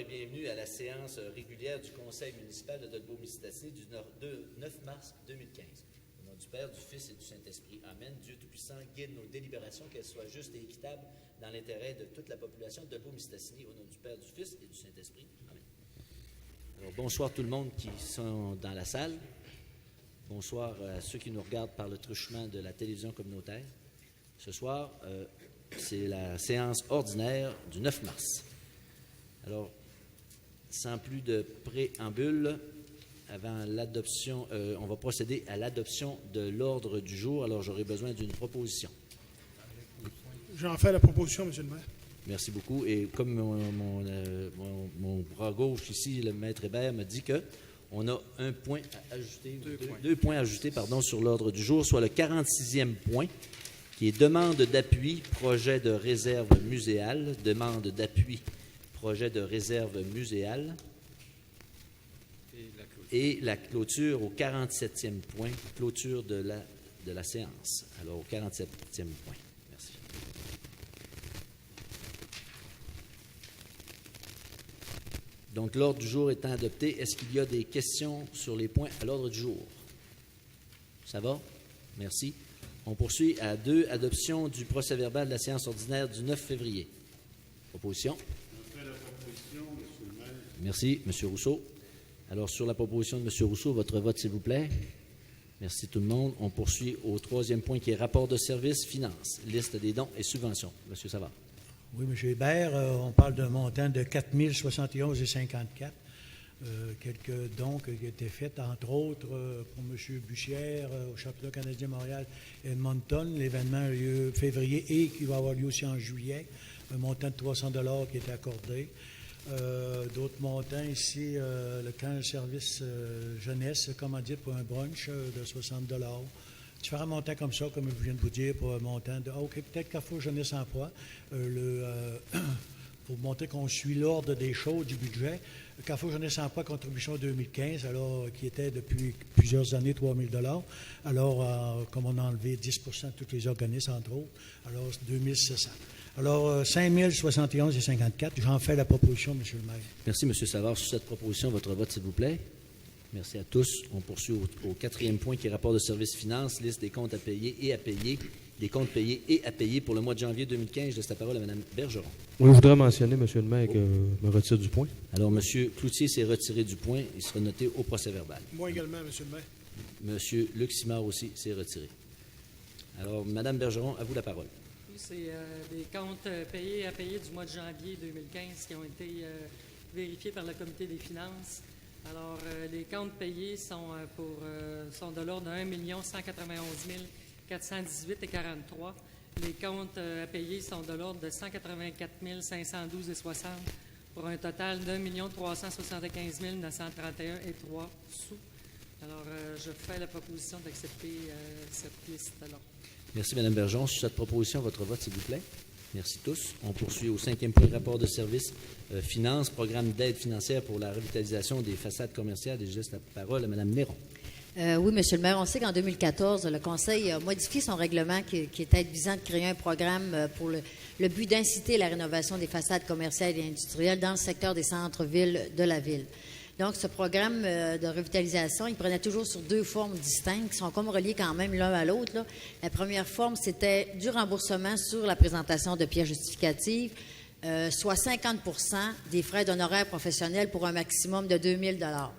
et bienvenue à la séance régulière du Conseil municipal de Dolbeau-Mistassini du 9 mars 2015. Au nom du Père, du Fils et du Saint-Esprit. Amen. Dieu Tout-Puissant, guide nos délibérations, qu'elles soient justes et équitables dans l'intérêt de toute la population de Dolbeau-Mistassini. Au nom du Père, du Fils et du Saint-Esprit. Amen. Alors, bonsoir tout le monde qui sont dans la salle. Bonsoir à ceux qui nous regardent par le truchement de la télévision communautaire. Ce soir, c'est la séance ordinaire du 9 mars. Alors, sans plus de préambule, avant l'adoption, on va procéder à l'adoption de l'ordre du jour. Alors, j'aurai besoin d'une proposition. J'en fais la proposition, M. le maire. Merci beaucoup. Et comme mon bras gauche ici, le maître Hébert, me dit qu'on a un point à ajouter, deux points à ajouter sur l'ordre du jour, soit le 46e point, qui est demande d'appui, projet de réserve muséale, demande d'appui, projet de réserve muséale, et la clôture au 47e point, clôture de la séance. Alors, au 47e point. Merci. Donc, l'ordre du jour étant adopté, est-ce qu'il y a des questions sur les points à l'ordre du jour? Ça va? Merci. On poursuit à 2, adoption du procès-verbal de la séance ordinaire du 9 février. Proposition? Merci, M. Rousseau. Alors, sur la proposition de M. Rousseau, votre vote, s'il vous plaît. Merci tout le monde. On poursuit au 3e point qui est rapport de services, finances, liste des dons et subventions. M. Savard. Oui, M. Hébert, on parle d'un montant de 4 071,54 quelques dons qui ont été faits, entre autres, pour M. Bussière, au championnat canadien Montréal Edmonton. L'événement a lieu février et qui va avoir lieu aussi en juillet. Un montant de 300 $ qui est accordé. D'autres montants ici, le camp de service jeunesse, commandite pour un brunch de 60 $. Différents montants comme ça, comme je viens de vous dire, pour un montant de... OK, peut-être Carrefour Jeunesse Emploi, pour montrer qu'on suit l'ordre des choses du budget. Carrefour Jeunesse Emploi, contribution 2015, alors qui était depuis plusieurs années 3 000 $. Alors, comme on a enlevé 10 % de tous les organismes, entre autres, alors 2 700. Alors, 5 071,54. J'en fais la proposition, M. le maire. Merci, M. Savard. Sur cette proposition, votre vote, s'il vous plaît. Merci à tous. On poursuit au 4e point qui est rapport de services finances, liste des comptes à payer et à payer, des comptes payés et à payer pour le mois de janvier 2015. Je laisse la parole à Mme Bergeron. Oui, je voudrais mentionner, M. le maire, que je me retire du point. Alors, M. Cloutier s'est retiré du point. Il sera noté au procès-verbal. Moi également, M. le maire. M. Luc Simard aussi s'est retiré. Alors, Mme Bergeron, à vous la parole. C'est des comptes payés et à payer du mois de janvier 2015 qui ont été vérifiés par le comité des finances. Alors, les comptes payés sont de l'ordre de 1 191 418,43. Les comptes à payer sont de l'ordre de 184 512,60 pour un total d'1 375 931,03 sous. Alors, je fais la proposition d'accepter cette liste-là. Merci, Mme Bergeron. Sur cette proposition, votre vote, s'il vous plaît. Merci tous. On poursuit au 5e point, rapport de services, finances, programme d'aide financière pour la revitalisation des façades commerciales. Et je laisse la parole à Mme Néron. Oui, M. le maire, on sait qu'en 2014, le Conseil a modifié son règlement qui était visant de créer un programme pour le but d'inciter la rénovation des façades commerciales et industrielles dans le secteur des centres-villes de la ville. Donc, ce programme de revitalisation, il prenait toujours sur 2 formes distinctes qui sont comme reliées quand même l'un à l'autre. Là. La première forme, c'était du remboursement sur la présentation de pièces justificatives, soit 50 % des frais d'honoraires professionnels pour un maximum de 2 000 $.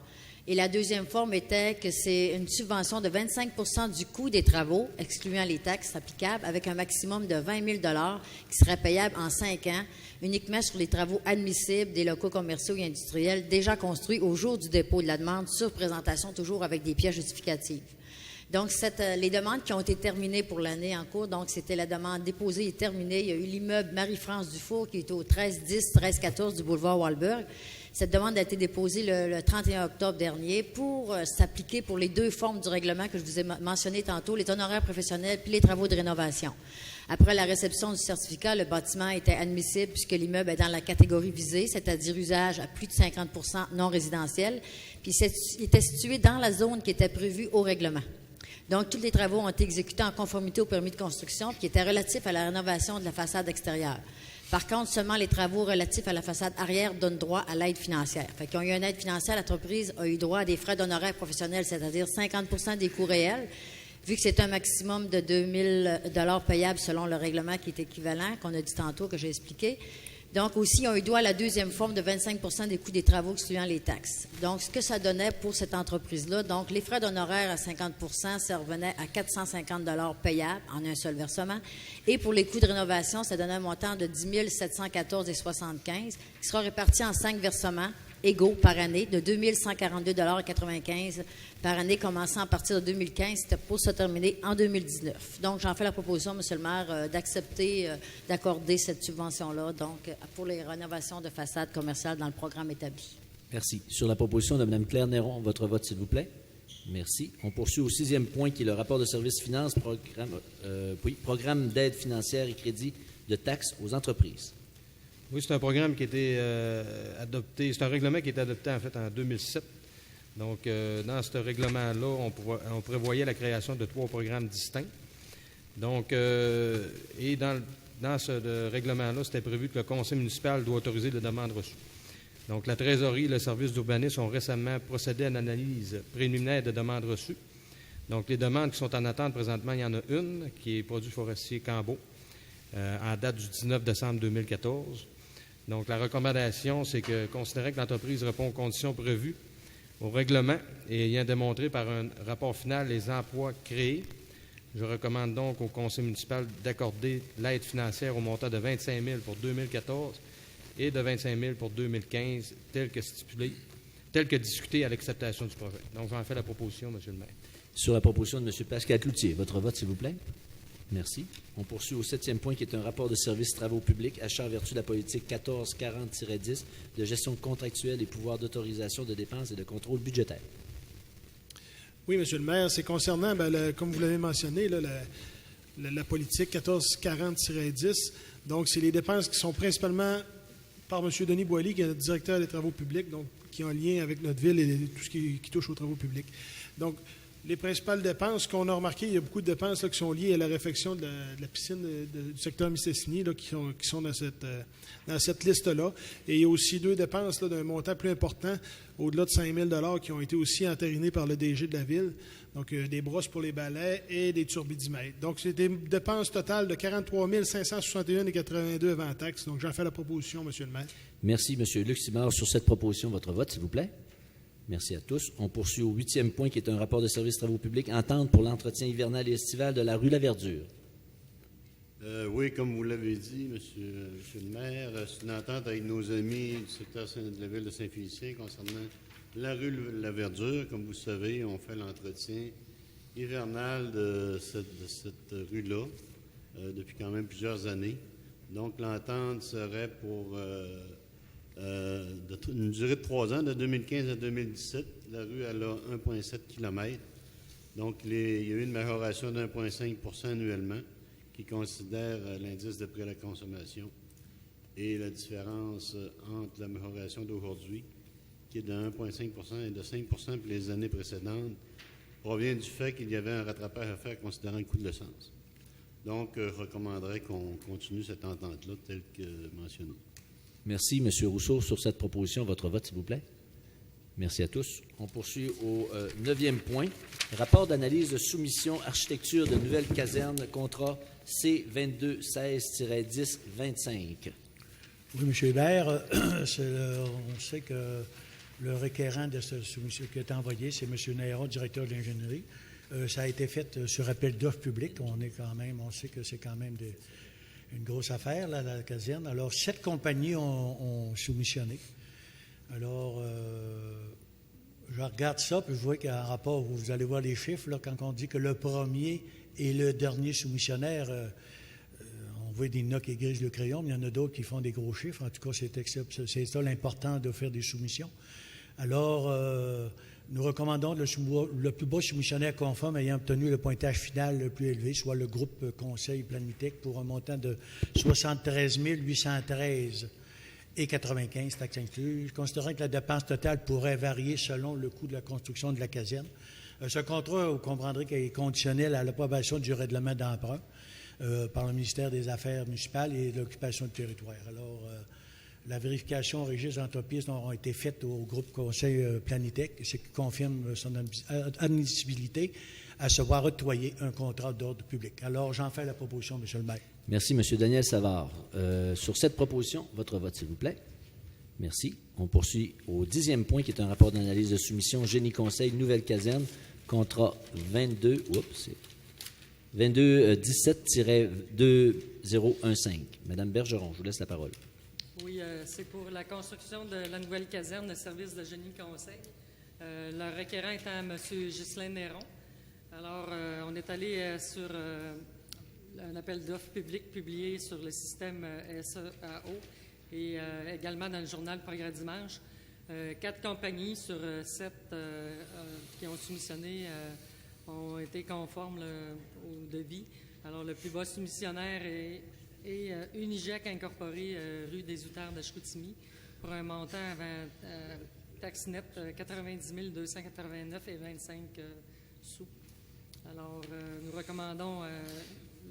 Et la deuxième forme était que c'est une subvention de 25 % du coût des travaux, excluant les taxes applicables, avec un maximum de 20 000 $ qui serait payable en 5 ans, uniquement sur les travaux admissibles des locaux commerciaux et industriels déjà construits au jour du dépôt de la demande, sur présentation toujours avec des pièces justificatives. Donc, les demandes qui ont été terminées pour l'année en cours, donc c'était la demande déposée et terminée. Il y a eu l'immeuble Marie-France Dufour qui est au 1310, 1314 du boulevard Walberg. Cette demande a été déposée le 31 octobre dernier pour s'appliquer pour les 2 formes du règlement que je vous ai mentionné tantôt, les honoraires professionnels puis les travaux de rénovation. Après la réception du certificat, le bâtiment était admissible puisque l'immeuble est dans la catégorie visée, c'est-à-dire usage à plus de 50 % non résidentiel, puis il était situé dans la zone qui était prévue au règlement. Donc, tous les travaux ont été exécutés en conformité au permis de construction qui était relatif à la rénovation de la façade extérieure. Par contre, seulement les travaux relatifs à la façade arrière donnent droit à l'aide financière. Fait qu'ils ont eu une aide financière, l'entreprise a eu droit à des frais d'honoraires professionnels, c'est-à-dire 50% des coûts réels, vu que c'est un maximum de 2 000 $ payables selon le règlement qui est équivalent, qu'on a dit tantôt, que j'ai expliqué. Donc, aussi, ils ont eu droit à la deuxième forme de 25% des coûts des travaux excluant les taxes. Donc, ce que ça donnait pour cette entreprise-là, donc les frais d'honoraires à 50%, ça revenait à 450 $ payables en un seul versement. Et pour les coûts de rénovation, ça donnait un montant de 10 714,75 qui sera réparti en 5 versements égaux par année de 2 142,95 $ par année, commençant à partir de 2015, c'était pour se terminer en 2019. Donc, j'en fais la proposition, M. le maire, d'accepter, d'accorder cette subvention-là, donc, pour les rénovations de façades commerciales dans le programme établi. Merci. Sur la proposition de Mme Claire Néron, votre vote, s'il vous plaît. Merci. On poursuit au 6e point, qui est le rapport de services finances, programme d'aide financière et crédit de taxes aux entreprises. Oui, c'est un programme qui a été adopté, c'est un règlement qui a été adopté en fait en 2007. Donc, dans ce règlement-là, on prévoyait la création de 3 programmes distincts. Donc, et dans ce règlement-là, c'était prévu que le conseil municipal doit autoriser les demandes reçues. Donc, la trésorerie et le service d'urbanisme ont récemment procédé à une analyse préliminaire de demandes reçues. Donc, les demandes qui sont en attente présentement, il y en a une, qui est Produits forestiers Cambo, en date du 19 décembre 2014. Donc, la recommandation, c'est que, considérant que l'entreprise répond aux conditions prévues au règlement et ayant démontré par un rapport final les emplois créés, je recommande donc au conseil municipal d'accorder l'aide financière au montant de 25 000 pour 2014 et de 25 000 pour 2015, tel que discuté à l'acceptation du projet. Donc, j'en fais la proposition, M. le maire. Sur la proposition de M. Pascal Cloutier, votre vote, s'il vous plaît. Merci. On poursuit au 7e point, qui est un rapport de services travaux publics, achat en vertu de la politique 1440-10 de gestion contractuelle et pouvoir d'autorisation de dépenses et de contrôle budgétaire. Oui, M. le maire, c'est concernant, comme vous l'avez mentionné, là, la politique 1440-10. Donc, c'est les dépenses qui sont principalement par M. Denis Boily, qui est notre directeur des travaux publics, donc qui est en lien avec notre ville et tout ce qui touche aux travaux publics. Donc, les principales dépenses qu'on a remarquées, il y a beaucoup de dépenses là, qui sont liées à la réfection de la piscine du secteur Mistassini qui sont dans cette liste-là. Et il y a aussi 2 dépenses là, d'un montant plus important, au-delà de 5 000 $ qui ont été aussi entérinées par le DG de la ville. Donc, des brosses pour les balais et des turbidimètres. Donc, c'est des dépenses totales de 43 561,82 $ avant taxes. Donc, j'en fais la proposition, M. le maire. Merci, M. Luc Simard. Sur cette proposition, votre vote, s'il vous plaît. Merci à tous. On poursuit au 8e point, qui est un rapport de services travaux publics, entente pour l'entretien hivernal et estival de la rue Laverdure. Oui, comme vous l'avez dit, monsieur le maire, c'est une entente avec nos amis du secteur de la ville de Saint-Félicien concernant la rue Laverdure. Comme vous savez, on fait l'entretien hivernal de cette rue-là depuis quand même plusieurs années. Donc, l'entente serait pour une durée de 3 ans, de 2015 à 2017. La rue, elle a 1,7 km. Donc, il y a eu une majoration de 1,5 % annuellement qui considère l'indice de prix à la consommation. Et la différence entre la majoration d'aujourd'hui, qui est de 1,5 % et de 5 % pour les années précédentes, provient du fait qu'il y avait un rattrapage à faire considérant le coût de l'essence. Donc, je recommanderais qu'on continue cette entente-là telle que mentionnée. Merci, M. Rousseau. Sur cette proposition, votre vote, s'il vous plaît. Merci à tous. On poursuit au 9e point. Rapport d'analyse de soumission architecture de nouvelles casernes, contrat C2216-1025. Oui, M. Hébert, on sait que le requérant de cette soumission qui est envoyé, c'est M. Néron, directeur de l'ingénierie. Ça a été fait sur appel d'offres publiques. On sait que c'est quand même une grosse affaire, là, la caserne. Alors, 7 compagnies ont soumissionné. Alors, je regarde ça, puis je vois qu'en rapport, vous allez voir les chiffres, là, quand on dit que le premier et le dernier soumissionnaire, on voit des notes qui grisent le crayon, mais il y en a d'autres qui font des gros chiffres. En tout cas, c'est ça l'important de faire des soumissions. Alors, nous recommandons le plus bas soumissionnaire conforme ayant obtenu le pointage final le plus élevé, soit le groupe Conseil Planitech, pour un montant de 73 813 et 95 taxes incluses. Considérant que la dépense totale pourrait varier selon le coût de la construction de la caserne. Ce contrat, vous comprendrez qu'il est conditionnel à l'approbation du règlement d'emprunt. par le ministère des Affaires municipales et de l'occupation du territoire. Alors, la vérification au registre d'entreprise a été faite au groupe Conseil Planitech, ce qui confirme son admissibilité à se voir octroyer un contrat d'ordre public. Alors, j'en fais la proposition, M. le maire. Merci, M. Daniel Savard. Sur cette proposition, votre vote, s'il vous plaît. Merci. On poursuit au 10e point, qui est un rapport d'analyse de soumission Génie Conseil, nouvelle caserne, contrat 2217-2015. Madame Bergeron, je vous laisse la parole. Oui, c'est pour la construction de la nouvelle caserne de service de Génie Conseil. Le requérant étant M. Ghislain Néron. Alors, on est allé sur un appel d'offres public publié sur le système SEAO et également dans le journal Progrès Dimanche. 4 compagnies sur 7 qui ont soumissionné ont été conformes au devis. Alors, le plus bas soumissionnaire est Unigec Incorporé, rue des Outards de Chicoutimi, pour un montant avant taxe nette 90 289 et 25 sous. Alors, nous recommandons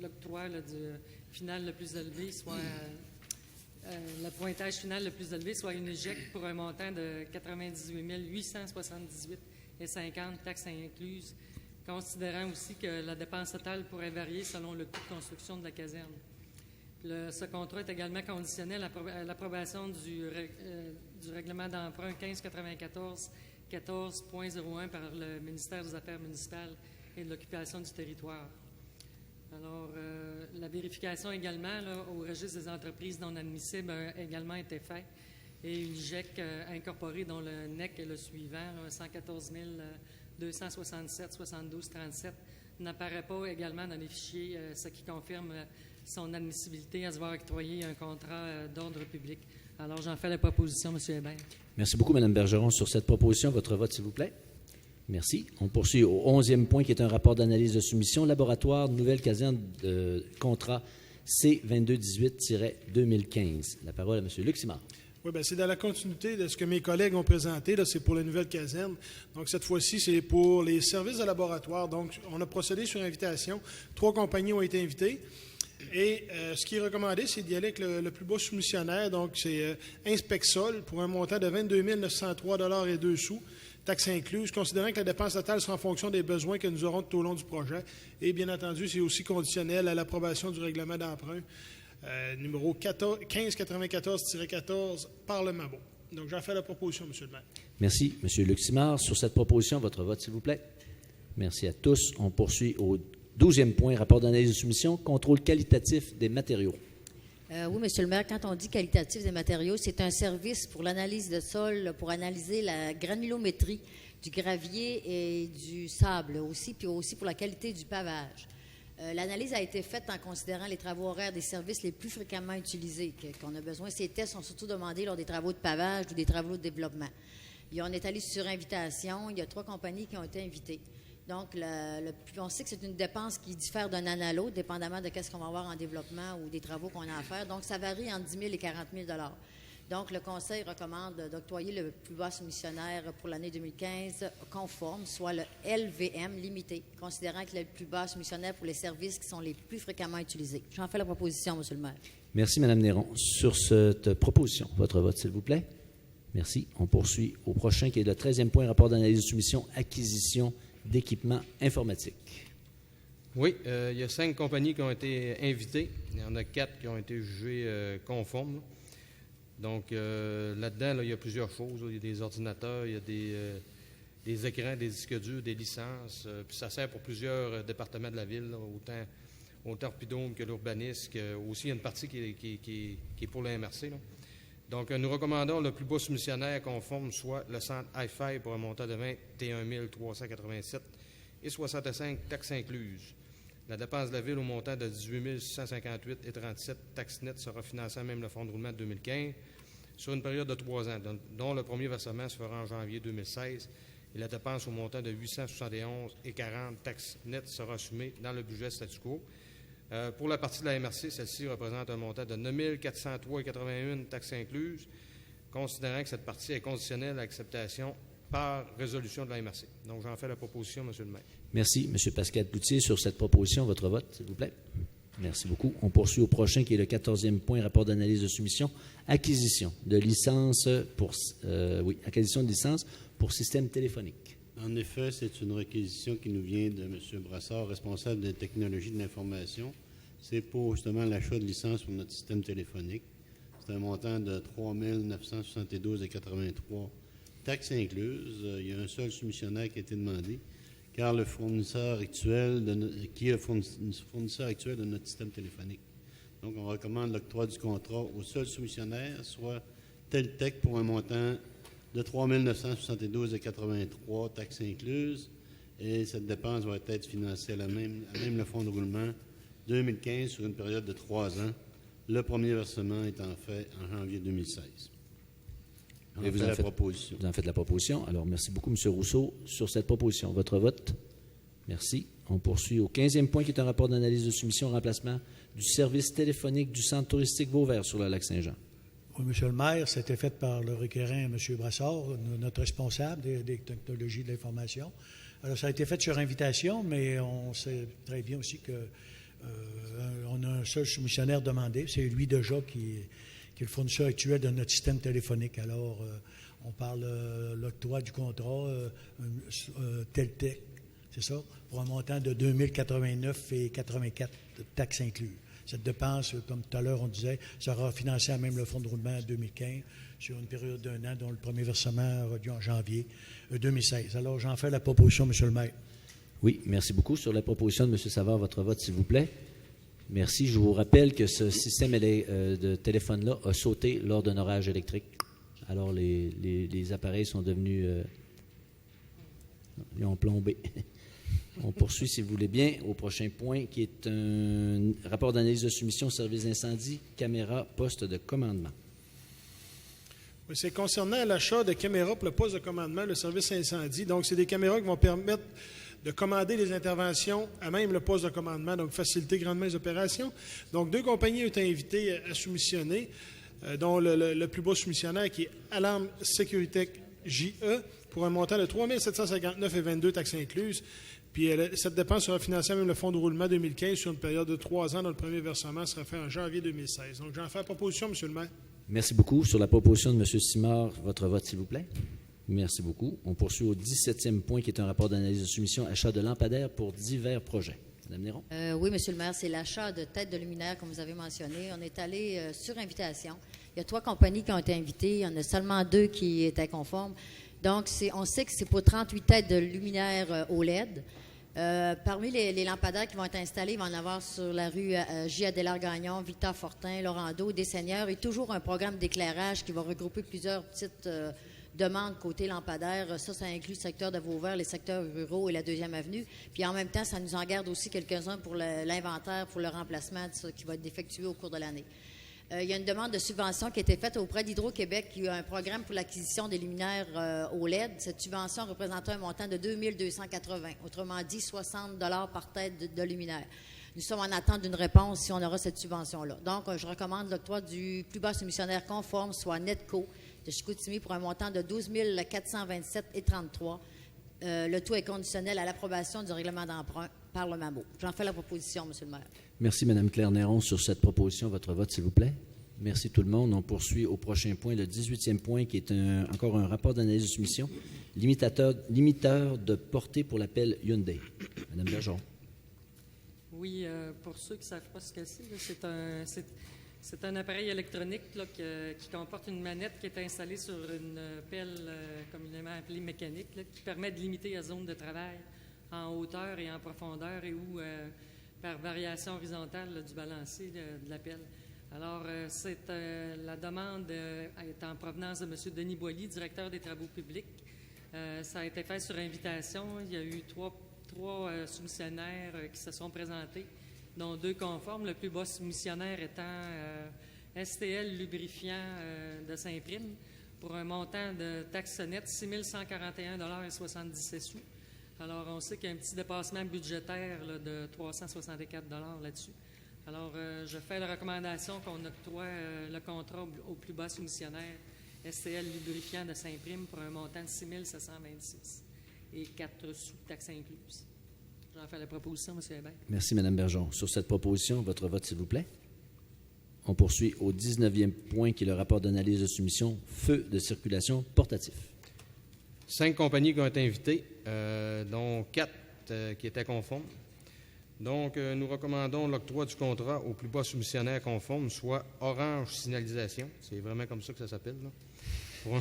l'octroi du final le plus élevé, soit le pointage final le plus élevé, soit Unigec pour un montant de 98 878 et 50 taxes incluses, considérant aussi que la dépense totale pourrait varier selon le coût de construction de la caserne. Ce contrat est également conditionnel à l'approbation du règlement d'emprunt 1594-14.01 par le ministère des Affaires municipales et de l'occupation du territoire. Alors, la vérification également au registre des entreprises non admissibles a également été faite et Unigec incorporé dont le NEC est le suivant, 114 267 72 37, n'apparaît pas également dans les fichiers, ce qui confirme son admissibilité à se voir octroyer un contrat d'ordre public. Alors, j'en fais la proposition, M. Hébert. Merci beaucoup, Mme Bergeron. Sur cette proposition, votre vote, s'il vous plaît. Merci. On poursuit au 11e point, qui est un rapport d'analyse de soumission, laboratoire, nouvelle caserne de contrat C2218-2015. La parole à M. Luc Simard. Oui, bien, c'est dans la continuité de ce que mes collègues ont présenté. Là, c'est pour la nouvelle caserne. Donc, cette fois-ci, c'est pour les services de laboratoire. Donc, on a procédé sur invitation. 3 compagnies ont été invitées. Et ce qui est recommandé, c'est d'y aller avec le plus bas soumissionnaire. Donc, c'est Inspexol pour un montant de 22 903,02 $, taxes incluses, considérant que la dépense totale sera en fonction des besoins que nous aurons tout au long du projet. Et bien entendu, c'est aussi conditionnel à l'approbation du règlement d'emprunt numéro 1594-14 par le MABO. Donc, j'en fais la proposition, M. le maire. Merci, M. Luc Simard. Sur cette proposition, votre vote, s'il vous plaît. Merci à tous. On poursuit au 12e point, rapport d'analyse de soumission, contrôle qualitatif des matériaux. Oui, M. le maire, quand on dit qualitatif des matériaux, c'est un service pour l'analyse de sol, pour analyser la granulométrie du gravier et du sable aussi, puis aussi pour la qualité du pavage. L'analyse a été faite en considérant les travaux horaires des services les plus fréquemment utilisés qu'on a besoin. Ces tests sont surtout demandés lors des travaux de pavage ou des travaux de développement. Et on est allé sur invitation. Il y a 3 compagnies qui ont été invitées. Donc, on sait que c'est une dépense qui diffère d'un an à l'autre, dépendamment de ce qu'on va avoir en développement ou des travaux qu'on a à faire. Donc, ça varie entre 10 000 et 40 000 $. Donc, le Conseil recommande d'octroyer le plus bas soumissionnaire pour l'année 2015 conforme, soit le LVM limité, considérant qu'il est le plus bas soumissionnaire pour les services qui sont les plus fréquemment utilisés. J'en fais la proposition, M. le maire. Merci, Mme Néron. Sur cette proposition, votre vote, s'il vous plaît. Merci. On poursuit au prochain, qui est le 13e point, rapport d'analyse de soumission, acquisition d'équipements informatiques. Oui, il y a 5 compagnies qui ont été invitées. Il y en a 4 qui ont été jugées conformes. Donc, là-dedans, il y a plusieurs choses. Il y a des ordinateurs, il y a des écrans, des disques durs, des licences. Puis ça sert pour plusieurs départements de la ville, là, autant Torpidome que l'urbanisme. Aussi, il y a une partie qui est pour le MRC. Là. Donc, nous recommandons le plus bas soumissionnaire conforme, soit le centre Hi-Fi pour un montant de 21 387 et 65 taxes incluses. La dépense de la ville au montant de 18 658 et 37 taxes nettes sera financée à même le fonds de roulement de 2015 sur une période de 3 ans, dont le premier versement se fera en janvier 2016 et la dépense au montant de 871 et 40 taxes nettes sera assumée dans le budget statu quo. Pour la partie de la MRC, celle-ci représente un montant de 9 403,81 taxes incluses, considérant que cette partie est conditionnelle à l'acceptation par résolution de la MRC. Donc, j'en fais la proposition, M. le maire. Merci, M. Pascal Cloutier. Sur cette proposition, votre vote, s'il vous plaît. Merci beaucoup. On poursuit au prochain, qui est le 14e point, rapport d'analyse de soumission, acquisition de licences acquisition de licences pour système téléphonique. En effet, c'est une réquisition qui nous vient de M. Brassard, responsable des technologies de l'information. C'est pour justement l'achat de licences pour notre système téléphonique. C'est un montant de 3 972,83 taxes incluses. Il y a un seul soumissionnaire qui a été demandé, car le fournisseur actuel de notre système téléphonique. Donc, on recommande l'octroi du contrat au seul soumissionnaire, soit Teltec, pour un montant de 3 972,83 taxes incluses. Et cette dépense va être financée à même le fonds de roulement 2015 sur une période de 3 ans. Le premier versement étant fait en janvier 2016. Et vous en faites la proposition. Alors, merci beaucoup, M. Rousseau, sur cette proposition. Votre vote? Merci. On poursuit au 15e point, qui est un rapport d'analyse de soumission au remplacement du service téléphonique du centre touristique Vauvert sur le lac Saint-Jean. Oui, Monsieur le maire, c'était fait par le requérant, M. Brassard, notre responsable des technologies de l'information. Alors, ça a été fait sur invitation, mais on sait très bien aussi que on a un seul soumissionnaire demandé. C'est lui déjà qui est le fournisseur actuel de notre système téléphonique. Alors, on parle l'octroi du contrat Teltec, c'est ça, pour un montant de 2 089,84 taxes incluses. Cette dépense, comme tout à l'heure on disait, sera financée à même le fonds de roulement en 2015 sur une période d'1 an, dont le premier versement aura lieu en janvier 2016. Alors, j'en fais la proposition, M. le maire. Oui, merci beaucoup. Sur la proposition de M. Savard, votre vote, s'il vous plaît. Merci. Je vous rappelle que ce système de téléphone-là a sauté lors d'un orage électrique. Alors, les appareils sont devenus... ils ont plombé. On poursuit, si vous voulez bien, au prochain point, qui est un rapport d'analyse de soumission au service d'incendie, caméra, poste de commandement. Oui, c'est concernant l'achat de caméras pour le poste de commandement, le service incendie. Donc, c'est des caméras qui vont permettre de commander les interventions à même le poste de commandement, donc faciliter grandement les opérations. Donc, 2 compagnies ont été invitées à soumissionner, dont le plus bas soumissionnaire qui est Alarme Sécurité JE, pour un montant de 3 759,22 taxes incluses. Puis cette dépense sera financée à même le fonds de roulement 2015 sur une période de 3 ans, dont le premier versement sera fait en janvier 2016. Donc, j'en fais la proposition, M. le maire. Merci beaucoup. Sur la proposition de M. Simard, votre vote, s'il vous plaît. Merci beaucoup. On poursuit au 17e point, qui est un rapport d'analyse de soumission, achat de lampadaires pour divers projets. Mme Néron. Oui, M. le maire, c'est l'achat de têtes de luminaires, comme vous avez mentionné. On est allé sur invitation. Il y a 3 compagnies qui ont été invitées. Il y en a seulement 2 qui étaient conformes. Donc, on sait que c'est pour 38 têtes de luminaires OLED. Parmi les lampadaires qui vont être installés, il va en avoir sur la rue J. Adélard-Gagnon, Victor Fortin, Laurando, des Seigneurs, et toujours un programme d'éclairage qui va regrouper plusieurs petites demandes côté lampadaire. Ça inclut le secteur de Vauvert, les secteurs ruraux et la 2e avenue. Puis en même temps, ça nous en garde aussi quelques-uns pour l'inventaire, pour le remplacement de ça qui va être effectué au cours de l'année. Il y a une demande de subvention qui a été faite auprès d'Hydro-Québec, qui a un programme pour l'acquisition des luminaires OLED. Cette subvention représentait un montant de 2 280, autrement dit 60 $ par tête de luminaire. Nous sommes en attente d'une réponse si on aura cette subvention-là. Donc, je recommande l'octroi du plus bas soumissionnaire conforme, soit Netco, de Chicoutimi, pour un montant de 12 427,33. Le tout est conditionnel à l'approbation du règlement d'emprunt par le MAMO. J'en fais la proposition, M. le maire. Merci, Mme Claire-Néron. Sur cette proposition, votre vote, s'il vous plaît. Merci tout le monde. On poursuit au prochain point, le 18e point, qui est encore un rapport d'analyse de soumission, limiteur de portée pour l'appel Hyundai. Mme Bergeron. Oui, pour ceux qui ne savent pas ce que c'est, c'est un appareil électronique là, qui comporte une manette qui est installée sur une pelle communément appelée mécanique, là, qui permet de limiter la zone de travail en hauteur et en profondeur et ou par variation horizontale là, du balancier de la pelle. Alors, la demande est en provenance de M. Denis Boilly, directeur des travaux publics. Ça a été fait sur invitation. Il y a eu trois soumissionnaires qui se sont présentés, dont 2 conformes. Le plus bas soumissionnaire étant STL Lubrifiant de Saint-Prime pour un montant de taxe nette 6 141,77 $. Alors, on sait qu'il y a un petit dépassement budgétaire là, de 364 $ là-dessus. Alors, je fais la recommandation qu'on octroie le contrat au plus bas soumissionnaire STL Lubrifiant de Saint-Prime pour un montant de 6 726 et 4 sous taxes incluses. J'en fais la proposition, M. Hébert. Merci, Mme Bergeron. Sur cette proposition, votre vote, s'il vous plaît. On poursuit au 19e point, qui est le rapport d'analyse de soumission feu de circulation portatif. 5 compagnies qui ont été invitées, dont 4 qui étaient conformes. Donc, nous recommandons l'octroi du contrat au plus bas soumissionnaire conforme, soit Orange Signalisation. C'est vraiment comme ça que ça s'appelle, là.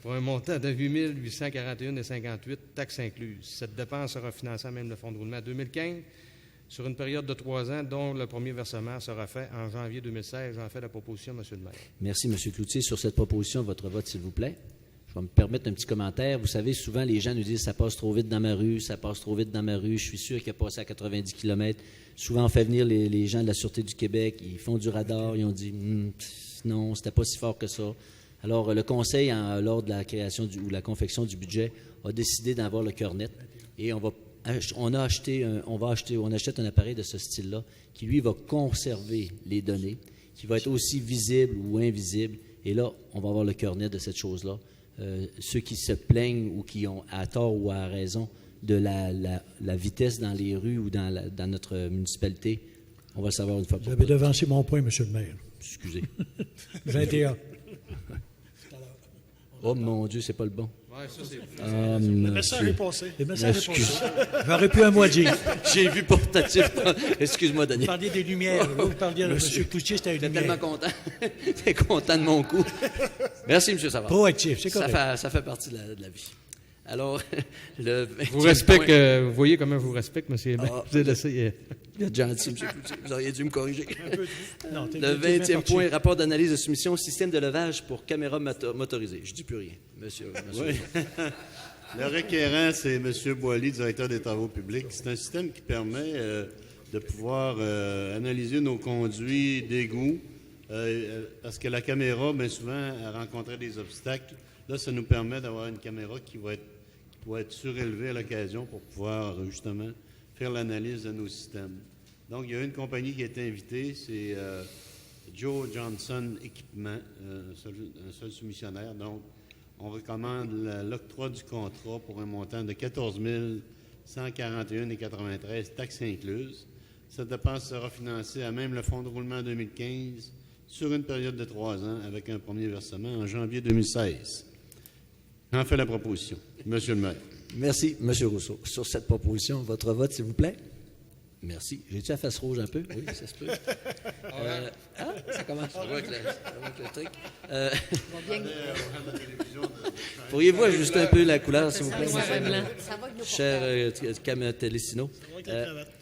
Pour un montant de 8 841,58 taxes incluses. Cette dépense sera financée à même le fonds de roulement 2015 sur une période de 3 ans, dont le premier versement sera fait en janvier 2016. J'en fais la proposition, M. le maire. Merci, M. Cloutier. Sur cette proposition, votre vote, s'il vous plaît. Je vais me permettre un petit commentaire. Vous savez, souvent, les gens nous disent « ça passe trop vite dans ma rue, ça passe trop vite dans ma rue, je suis sûr qu'il a passé à 90 km ». Souvent, on fait venir les gens de la Sûreté du Québec, ils font du radar, ils ont dit « non, c'était pas si fort que ça ». Alors, le Conseil, lors de la création ou la confection du budget, a décidé d'avoir le cœur net et on achète un appareil de ce style-là qui, lui, va conserver les données, qui va être aussi visible ou invisible. Et là, on va avoir le cœur net de cette chose-là. Ceux qui se plaignent ou qui ont à tort ou à raison de la vitesse dans les rues ou dans notre municipalité, on va le savoir une fois pour toutes. Vous avez devancé mon point, M. le maire. Excusez. 21. Oh mon Dieu, c'est pas le bon. Oui, ça, c'est... Le message est passé. Le message est passé. J'aurais pu un mois dire. J'ai vu portatif. Excuse-moi, Daniel. Vous parliez des lumières. Là, vous parliez de M. Cloutier, c'était une J'étais lumière. tellement content. J'étais content de mon coup. Merci, M. Savard. Proactif, c'est correct. Ça fait partie de la vie. Alors, le 20e point. Vous voyez comment je vous respecte, M. Hébert. Ah, Vous êtes laissé... Vous êtes gentil, M. Cloutier. Vous auriez dû me corriger. Non, Le 20e point, rapport d'analyse de soumission, système de levage pour caméras motorisées. Je dis plus rien, monsieur. Oui. Le requérant, c'est M. Boily, directeur des travaux publics. C'est un système qui permet de pouvoir analyser nos conduits d'égout, parce que la caméra, bien souvent, elle rencontrait des obstacles. Là, ça nous permet d'avoir une caméra qui va être surélevée à l'occasion pour pouvoir, justement, faire l'analyse de nos systèmes. Donc, il y a une compagnie qui a été invitée, c'est Joe Johnson Équipement, un seul soumissionnaire. Donc, on recommande l'octroi du contrat pour un montant de 14 141,93 taxes incluses. Cette dépense sera financée à même le fonds de roulement 2015 sur une période de 3 ans avec un premier versement en janvier 2016. J'en fais la proposition. Monsieur le maire. Merci, M. Rousseau. Sur cette proposition, votre vote, s'il vous plaît. Merci. J'ai-tu la face rouge un peu? Oui, ça se peut. Ça commence. Ça va avec le truc. Pourriez-vous ajuster un peu la couleur, s'il vous plaît, Noir et blanc. Ça va avec nos cher Cam Télésino?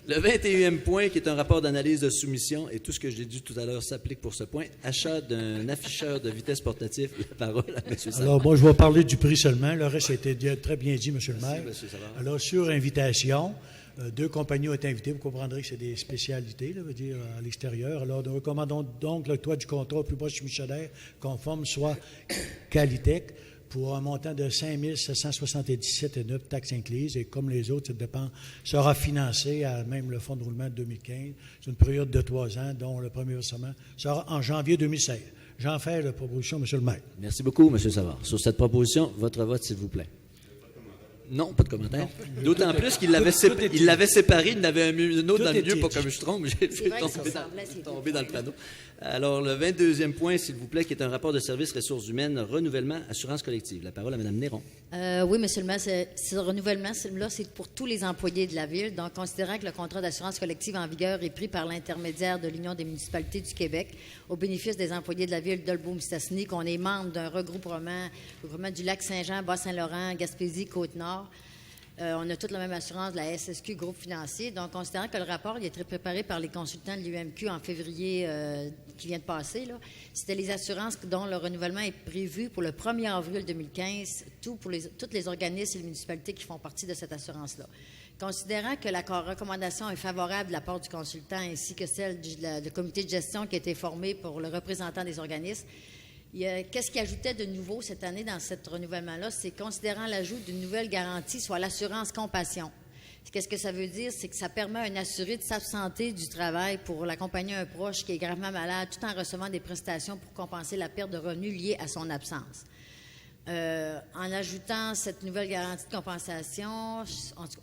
Le 21e point, qui est un rapport d'analyse de soumission, et tout ce que j'ai dit tout à l'heure s'applique pour ce point. Achat d'un afficheur de vitesse portatif. La parole à M. Savard. Alors, moi, je vais parler du prix seulement. Le reste a été très bien dit, M. le maire. Merci, M. Savard. Alors, sur invitation, 2 compagnies ont été invitées. Vous comprendrez que c'est des spécialités, là, veut dire, à l'extérieur. Alors, nous recommandons donc l'octroi du contrat au plus bas soumissionnaire conforme, soit Qualitech, pour un montant de 5 777,9 taxes incluses. Et comme les autres, cette dépense sera financée à même le fonds de roulement de 2015 sur une période de 3 ans, dont le premier versement sera en janvier 2016. J'en fais la proposition, M. le maire. Merci beaucoup, M. Savard. Sur cette proposition, votre vote, s'il vous plaît. Non, pas de commentaire. D'autant plus qu'il l'avait séparé, il en avait un autre dans le milieu pour que je me trompe. J'ai vrai que ça ressemblait, c'est tombé dans le panneau. Alors, le 22e point, s'il vous plaît, qui est un rapport de services ressources humaines, renouvellement, assurance collective. La parole à Mme Néron. Oui, M. le maire, ce renouvellement-là, c'est pour tous les employés de la Ville. Donc, considérant que le contrat d'assurance collective en vigueur est pris par l'intermédiaire de l'Union des municipalités du Québec au bénéfice des employés de la Ville d'Olbeau-Mistassini, qu'on est membre d'un regroupement du Lac-Saint-Jean, Bas-Saint-Laurent, Gaspésie, Côte-Nord. On a toute la même assurance de la SSQ, groupe financier. Donc, considérant que le rapport il a été préparé par les consultants de l'UMQ en février qui vient de passer, c'était les assurances dont le renouvellement est prévu pour le 1er avril 2015, tous les organismes et les municipalités qui font partie de cette assurance-là. Considérant que la recommandation est favorable de la part du consultant ainsi que celle du comité de gestion qui a été formé pour le représentant des organismes, qu'est-ce qui ajoutait de nouveau cette année dans ce renouvellement-là? C'est considérant l'ajout d'une nouvelle garantie, soit l'assurance compassion. Qu'est-ce que ça veut dire? C'est que ça permet à un assuré de s'absenter du travail pour l'accompagner un proche qui est gravement malade tout en recevant des prestations pour compenser la perte de revenus liée à son absence. En ajoutant cette nouvelle garantie de compensation,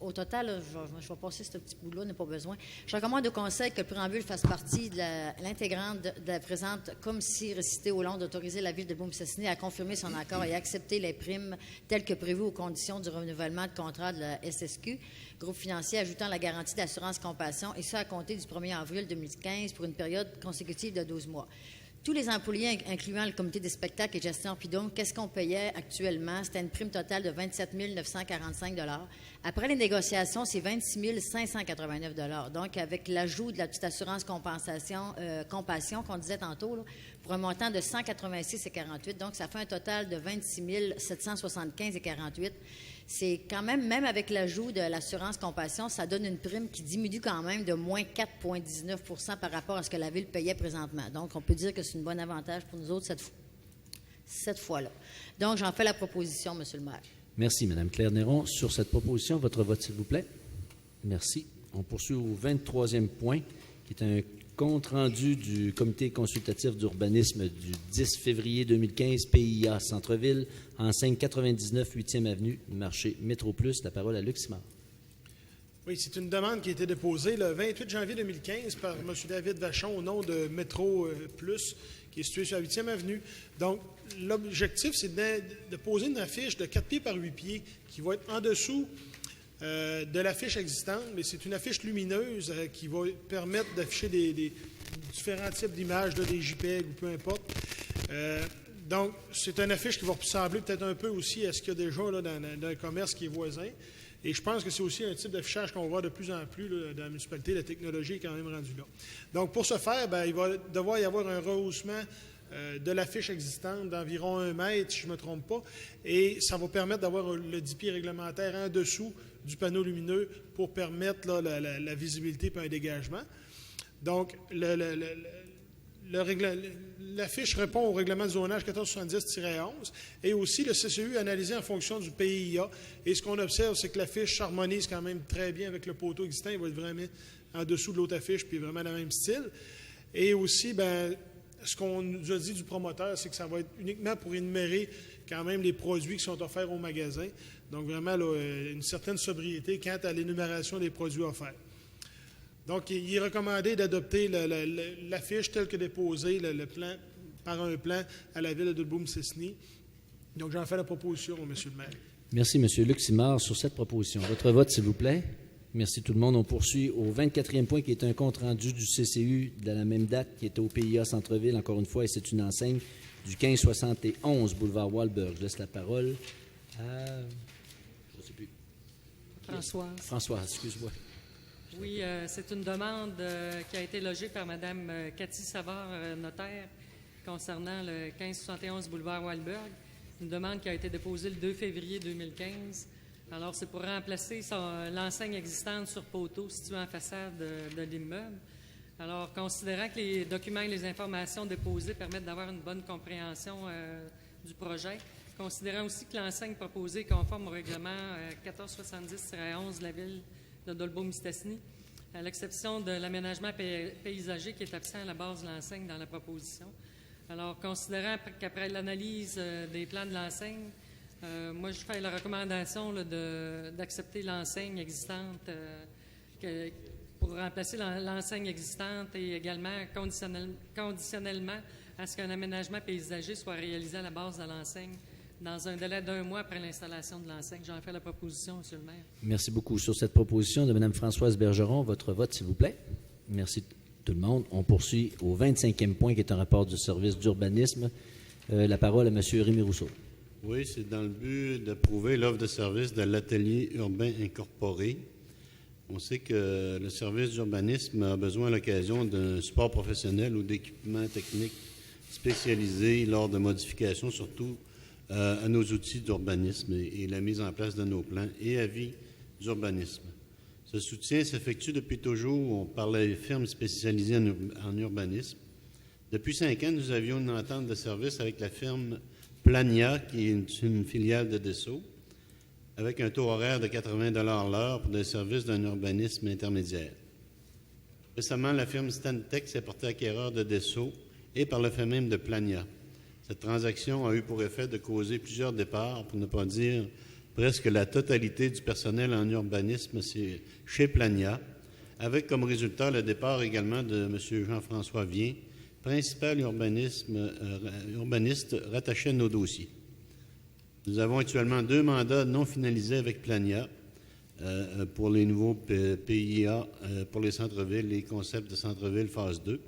au total, là, je vais passer ce petit bout-là, n'a pas besoin. Je recommande au Conseil que le préambule fasse partie de l'intégrante de la présente, comme si récité au long d'autoriser la Ville de Beaume-Mistassini à confirmer son accord et accepter les primes telles que prévues aux conditions du renouvellement de contrat de la SSQ, groupe financier ajoutant la garantie d'assurance compassion, et ça à compter du 1er avril 2015 pour une période consécutive de 12 mois. Tous les employés, incluant le comité des spectacles et gestion PIDOM, qu'est-ce qu'on payait actuellement? C'était une prime totale de 27 945 $. Après les négociations, c'est 26 589 $. Donc, avec l'ajout de la petite assurance compassion qu'on disait tantôt, là, pour un montant de 186,48 $. Donc, ça fait un total de 26 775,48 $. C'est quand même avec l'ajout de l'assurance compassion, ça donne une prime qui diminue quand même de moins 4,19 % par rapport à ce que la Ville payait présentement. Donc, on peut dire que c'est un bon avantage pour nous autres cette fois-là. Donc, j'en fais la proposition, M. le maire. Merci, Mme Claire-Néron. Sur cette proposition, votre vote, s'il vous plaît. Merci. On poursuit au 23e point, qui est un compte-rendu du comité consultatif d'urbanisme du 10 février 2015, PIA Centre-Ville, enseigne 99 8e Avenue, marché Métro Plus. La parole à Luc Simard. Oui, c'est une demande qui a été déposée le 28 janvier 2015 par M. David Vachon au nom de Métro Plus, qui est situé sur la 8e Avenue. Donc, l'objectif, c'est de poser une affiche de 4 pieds par 8 pieds qui va être en dessous de l'affiche existante, mais c'est une affiche lumineuse qui va permettre d'afficher des différents types d'images, des JPEG ou peu importe. Donc, c'est une affiche qui va ressembler peut-être un peu aussi à ce qu'il y a déjà là, dans un commerce qui est voisin. Et je pense que c'est aussi un type d'affichage qu'on va voir de plus en plus là, dans la municipalité. La technologie est quand même rendue là. Donc, pour ce faire, il va devoir y avoir un rehaussement de l'affiche existante d'environ 1 mètre, si je ne me trompe pas, et ça va permettre d'avoir le 10 pieds réglementaire en dessous du panneau lumineux pour permettre là, la visibilité et un dégagement. Donc, l'affiche répond au règlement de zonage 1470-11 et aussi le CCU analysé en fonction du PIA. Et ce qu'on observe, c'est que l'affiche s'harmonise quand même très bien avec le poteau existant. Il va être vraiment en dessous de l'autre affiche, puis vraiment dans le même style. Et aussi, ce qu'on nous a dit du promoteur, c'est que ça va être uniquement pour énumérer quand même les produits qui sont offerts au magasin. Donc, vraiment, là, une certaine sobriété quant à l'énumération des produits offerts. Donc, il est recommandé d'adopter l'affiche telle que déposée, le plan, par un plan à la Ville de Beaume-Mistassini. Donc, j'en fais la proposition, M. le maire. Merci, M. Luc Simard, sur cette proposition. Votre vote, s'il vous plaît. Merci tout le monde. On poursuit au 24e point, qui est un compte-rendu du CCU de la même date, qui est au PIA Centre-Ville, encore une fois, et c'est une enseigne du 1571 boulevard Walberg. Je laisse la parole à... je ne sais plus. Françoise, excuse-moi. Oui, c'est une demande qui a été logée par Mme Cathy Savard, notaire, concernant le 1571 boulevard Walberg. Une demande qui a été déposée le 2 février 2015. Alors, c'est pour remplacer l'enseigne existante sur poteau située en façade de l'immeuble. Alors, considérant que les documents et les informations déposées permettent d'avoir une bonne compréhension du projet, considérant aussi que l'enseigne proposée est conforme au règlement 1470-11 de la Ville de Dolbeau-Mistassini, à l'exception de l'aménagement paysager qui est absent à la base de l'enseigne dans la proposition. Alors, considérant qu'après l'analyse des plans de l'enseigne, moi, je fais la recommandation d'accepter l'enseigne existante pour remplacer l'enseigne existante et également conditionnellement à ce qu'un aménagement paysager soit réalisé à la base de l'enseigne dans un délai d'1 mois après l'installation de l'enseigne. J'en fais la proposition, M. le maire. Merci beaucoup. Sur cette proposition de Mme Françoise Bergeron, votre vote, s'il vous plaît. Merci tout le monde. On poursuit au 25e point, qui est un rapport du service d'urbanisme. La parole à M. Rémy Rousseau. Oui, c'est dans le but d'approuver l'offre de service de l'Atelier urbain incorporé. On sait que le service d'urbanisme a besoin à l'occasion d'un support professionnel ou d'équipements techniques spécialisés lors de modifications, surtout à nos outils d'urbanisme et la mise en place de nos plans et avis d'urbanisme. Ce soutien s'effectue depuis toujours par les firmes spécialisées en urbanisme. Depuis 5 ans, nous avions une entente de service avec la firme Plania, qui est une filiale de Dessau, avec un taux horaire de 80 $ l'heure pour des services d'un urbanisme intermédiaire. Récemment, la firme Stantec s'est portée acquéreur de Dessau et par le fait même de Plania. Cette transaction a eu pour effet de causer plusieurs départs, pour ne pas dire presque la totalité du personnel en urbanisme chez Plania, avec comme résultat le départ également de M. Jean-François Vien, principal urbaniste rattaché à nos dossiers. Nous avons actuellement 2 mandats non finalisés avec Plania pour les nouveaux PIA pour les centres-villes, les concepts de centre-ville phase 2.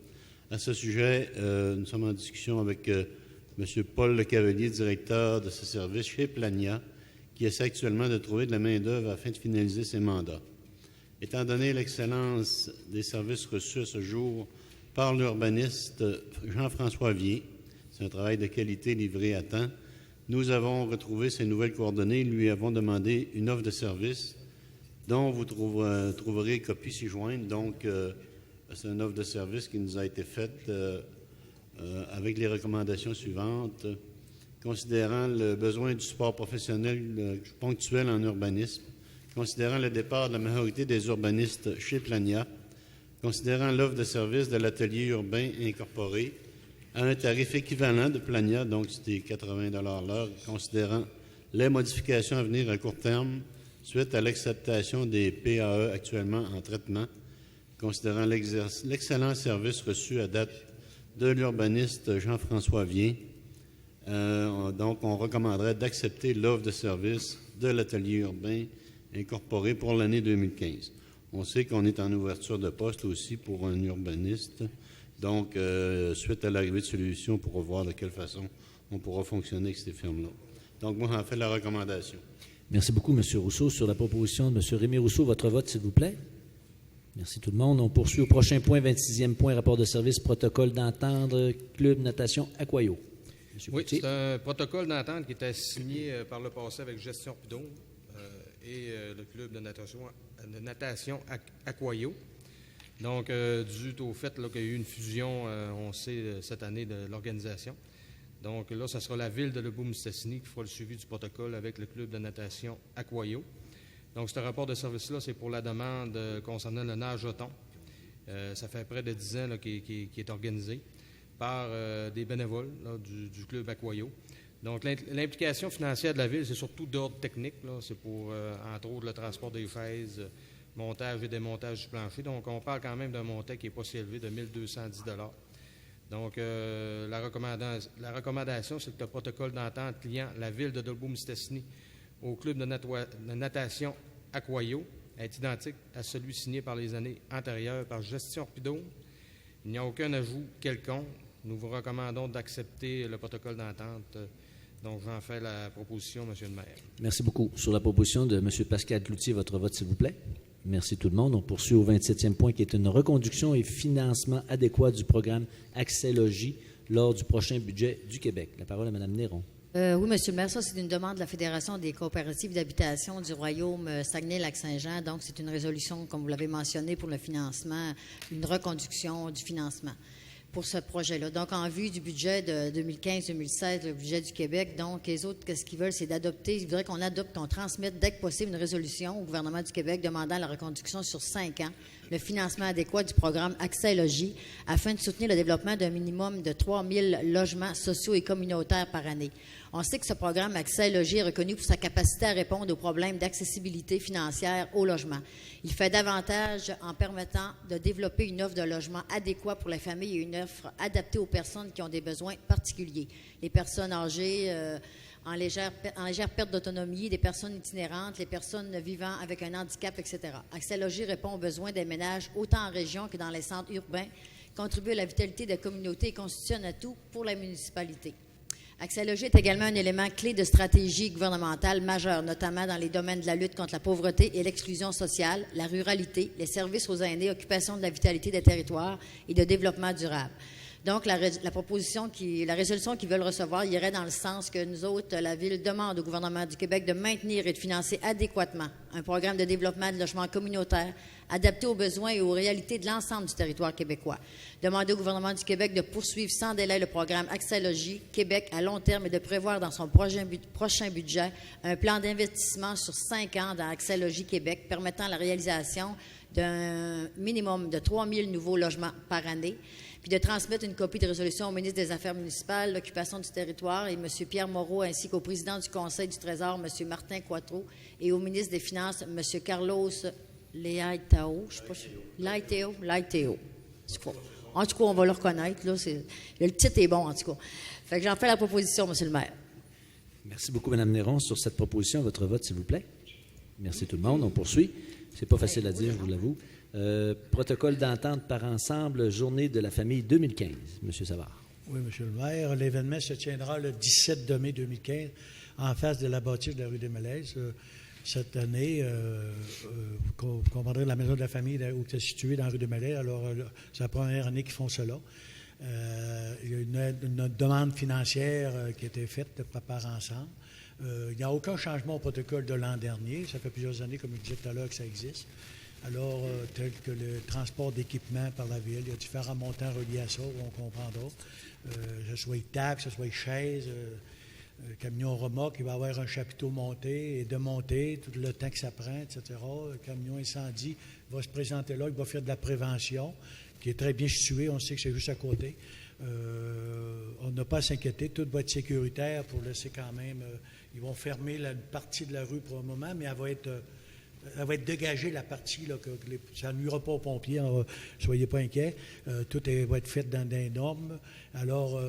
À ce sujet, nous sommes en discussion avec M. Paul Lecavalier, directeur de ce service chez Plania, qui essaie actuellement de trouver de la main-d'œuvre afin de finaliser ses mandats. Étant donné l'excellence des services reçus à ce jour par l'urbaniste Jean-François Vien, c'est un travail de qualité livré à temps, nous avons retrouvé ses nouvelles coordonnées et lui avons demandé une offre de service dont vous trouverez copie ci-jointe. Donc, c'est une offre de service qui nous a été faite avec les recommandations suivantes. Considérant le besoin du support professionnel ponctuel en urbanisme, considérant le départ de la majorité des urbanistes chez Plania, considérant l'offre de service de l'atelier urbain incorporé à un tarif équivalent de Plania, donc c'était 80 $ l'heure, considérant les modifications à venir à court terme suite à l'acceptation des PAE actuellement en traitement, considérant l'excellent service reçu à date de l'urbaniste Jean-François Vien. Donc, on recommanderait d'accepter l'offre de service de l'atelier urbain incorporé pour l'année 2015. On sait qu'on est en ouverture de poste aussi pour un urbaniste. Donc, suite à l'arrivée de solutions, pour voir de quelle façon on pourra fonctionner avec ces firmes-là. Donc, moi, j'en fais la recommandation. Merci beaucoup, M. Rousseau. Sur la proposition de M. Rémy Rousseau, votre vote, s'il vous plaît. Merci tout le monde. On poursuit au prochain point, 26e point, rapport de service, protocole d'entente, Club Natation Aquayo. Oui, c'est un protocole d'entente qui était signé par le passé avec Gestion Pidon et le Club de natation Aquayo. Donc, dû au fait qu'il y a eu une fusion, on sait, cette année de l'organisation. Donc là, ce sera la ville de Lebourg-Mistassini qui fera le suivi du protocole avec le Club de natation Aquayo. Donc, ce rapport de service-là, c'est pour la demande concernant le nage au thon. Ça fait près de 10 ans qu'il est organisé par des bénévoles là, du Club Aquayo. Donc, l'implication financière de la ville, c'est surtout d'ordre technique. C'est pour, entre autres, le transport des chaises, montage et démontage du plancher. Donc, on parle quand même d'un montant qui n'est pas si élevé, de 1 210 $. Donc, la recommandation, c'est que le protocole d'entente liant la ville de Lebourg-Mistassini au Club de natation Aquayo est identique à celui signé par les années antérieures par Gestion Pidon. Il n'y a aucun ajout quelconque. Nous vous recommandons d'accepter le protocole d'entente. Donc, j'en fais la proposition, M. le maire. Merci beaucoup. Sur la proposition de M. Pascal Cloutier, votre vote, s'il vous plaît. Merci tout le monde. On poursuit au 27e point, qui est une reconduction et financement adéquat du programme Accès Logis lors du prochain budget du Québec. La parole à Mme Néron. Oui, M. le maire, ça, c'est une demande de la Fédération des coopératives d'habitation du Royaume Saguenay-Lac-Saint-Jean. Donc, c'est une résolution, comme vous l'avez mentionné, pour le financement, une reconduction du financement pour ce projet-là. Donc, en vue du budget de 2015-2016, le budget du Québec, donc, les autres, qu'est-ce qu'ils veulent, c'est d'adopter, ils voudraient qu'on adopte, qu'on transmette dès que possible une résolution au gouvernement du Québec demandant la reconduction sur 5 ans, le financement adéquat du programme Accès Logis, afin de soutenir le développement d'un minimum de 3 000 logements sociaux et communautaires par année. On sait que ce programme Accès Logis est reconnu pour sa capacité à répondre aux problèmes d'accessibilité financière au logement. Il fait davantage en permettant de développer une offre de logement adéquat pour les familles et une offre adaptée aux personnes qui ont des besoins particuliers. Les personnes âgées en légère perte d'autonomie, des personnes itinérantes, les personnes vivant avec un handicap, etc. Accès Logis répond aux besoins des ménages autant en région que dans les centres urbains, contribue à la vitalité des communautés et constitue un atout pour la municipalité. Accès Logis est également un élément clé de stratégie gouvernementale majeure, notamment dans les domaines de la lutte contre la pauvreté et l'exclusion sociale, la ruralité, les services aux aînés, occupation de la vitalité des territoires et de développement durable. Donc, la résolution qu'ils veulent recevoir irait dans le sens que nous autres, la Ville demande au gouvernement du Québec de maintenir et de financer adéquatement un programme de développement de logements communautaires adapté aux besoins et aux réalités de l'ensemble du territoire québécois. Demander au gouvernement du Québec de poursuivre sans délai le programme Accès Logis Québec à long terme et de prévoir dans son prochain budget un plan d'investissement sur 5 ans dans Accès Logis Québec permettant la réalisation d'un minimum de 3 000 nouveaux logements par année. puis de transmettre une copie de résolution au ministre des Affaires municipales, l'occupation du territoire, et M. Pierre Moreau, ainsi qu'au président du Conseil du Trésor, M. Martin Quattro, et au ministre des Finances, M. Carlos Leitao. Je sais pas si... Leitao. En tout cas, on va le reconnaître. Là, le titre est bon, en tout cas. Fait que j'en fais la proposition, M. le maire. Merci beaucoup, Mme Néron. Sur cette proposition, votre vote, s'il vous plaît. Merci tout le monde. On poursuit. C'est pas facile à dire, je vous l'avoue. Protocole d'entente par ensemble, journée de la famille 2015. M. Savard. Oui, M. le maire. L'événement se tiendra le 17 mai 2015 en face de la bâtisse de la rue des Malaises. Cette année, vous comprendrez, la maison de la famille où c'est situé dans la rue des Malaises. Alors, c'est la première année qu'ils font cela. Il y a une demande financière qui a été faite par ensemble. Il n'y a aucun changement au protocole de l'an dernier. Ça fait plusieurs années, comme je disais tout à l'heure, que ça existe. Alors, tel que le transport d'équipement par la ville, il y a différents montants reliés à ça, on comprendra. Que ce soit taxes, que ce soit chaises, camion remorque, il va y avoir un chapiteau monté et démonté, tout le temps que ça prend, etc. Le camion incendie va se présenter là, il va faire de la prévention, qui est très bien situé, on sait que c'est juste à côté. On n'a pas à s'inquiéter, tout va être sécuritaire pour laisser quand même... ils vont fermer une partie de la rue pour un moment, mais elle va être dégagée, la partie, là, ça ne nuira pas aux pompiers, soyez pas inquiets. Tout va être fait dans des normes. Alors,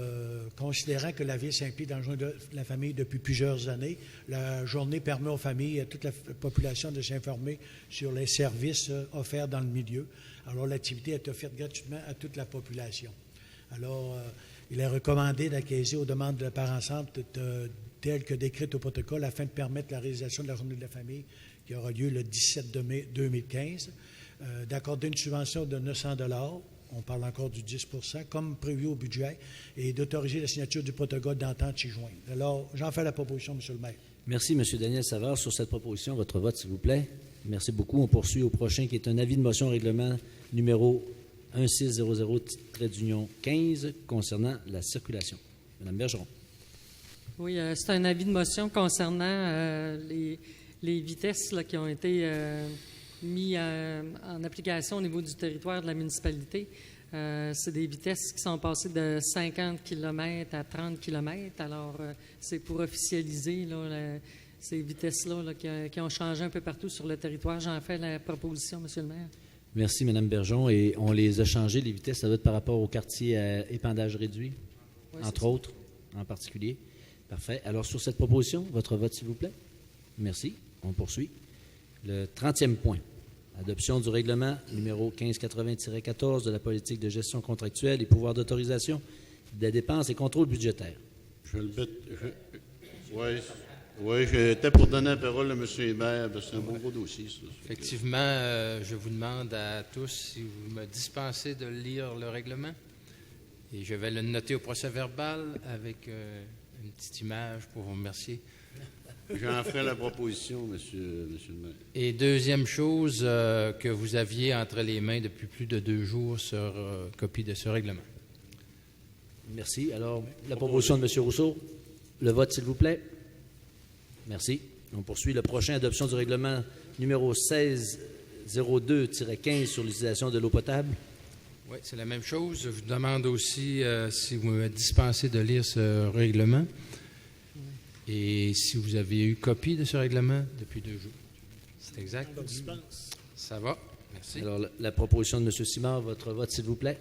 considérant que la Ville s'implique dans le journée de la famille depuis plusieurs années, la journée permet aux familles, à toute la population de s'informer sur les services offerts dans le milieu. Alors, l'activité est offerte gratuitement à toute la population. Alors, il est recommandé d'acquiescer aux demandes de par ensemble telles que décrites au protocole afin de permettre la réalisation de la journée de la famille qui aura lieu le 17 mai 2015, d'accorder une subvention de 900 $, on parle encore du 10 % comme prévu au budget, et d'autoriser la signature du protocole d'entente y joindre. Alors, j'en fais la proposition, M. le maire. Merci, M. Daniel Savard. Sur cette proposition, votre vote, s'il vous plaît. Merci beaucoup. On poursuit au prochain, qui est un avis de motion au règlement numéro 1600-15 concernant la circulation. Mme Bergeron. Oui, c'est un avis de motion concernant les vitesses là, qui ont été mises en application au niveau du territoire de la municipalité. C'est des vitesses qui sont passées de 50 km à 30 km. Alors, c'est pour officialiser là, ces vitesses-là là, qui ont changé un peu partout sur le territoire. J'en fais la proposition, M. le maire. Merci, Mme Bergeron. Et on les a changées, les vitesses. Ça doit être par rapport au quartier à épandage réduit, oui, entre autres, en particulier. Parfait. Alors, sur cette proposition, votre vote, s'il vous plaît. Merci. On poursuit. Le 30e point. Adoption du règlement numéro 1580-14 de la politique de gestion contractuelle et pouvoir d'autorisation des dépenses et contrôle budgétaire. Oui, j'étais pour donner la parole à M. Hébert, parce que c'est un bon gros dossier, ça. Effectivement, je vous demande à tous si vous me dispensez de lire le règlement. Et je vais le noter au procès-verbal avec une petite image pour vous remercier. J'en ferai la proposition, monsieur le maire. Et deuxième chose, que vous aviez entre les mains depuis plus de 2 jours sur copie de ce règlement. Merci. Alors, la proposition de M. Rousseau. Le vote, s'il vous plaît. Merci. On poursuit le prochain, adoption du règlement numéro 1602-15 sur l'utilisation de l'eau potable. Oui, c'est la même chose. Je vous demande aussi si vous me dispensez de lire ce règlement et si vous avez eu copie de ce règlement depuis 2 jours. C'est exact? Ça va. Merci. Alors, la proposition de M. Simard, votre vote, s'il vous plaît.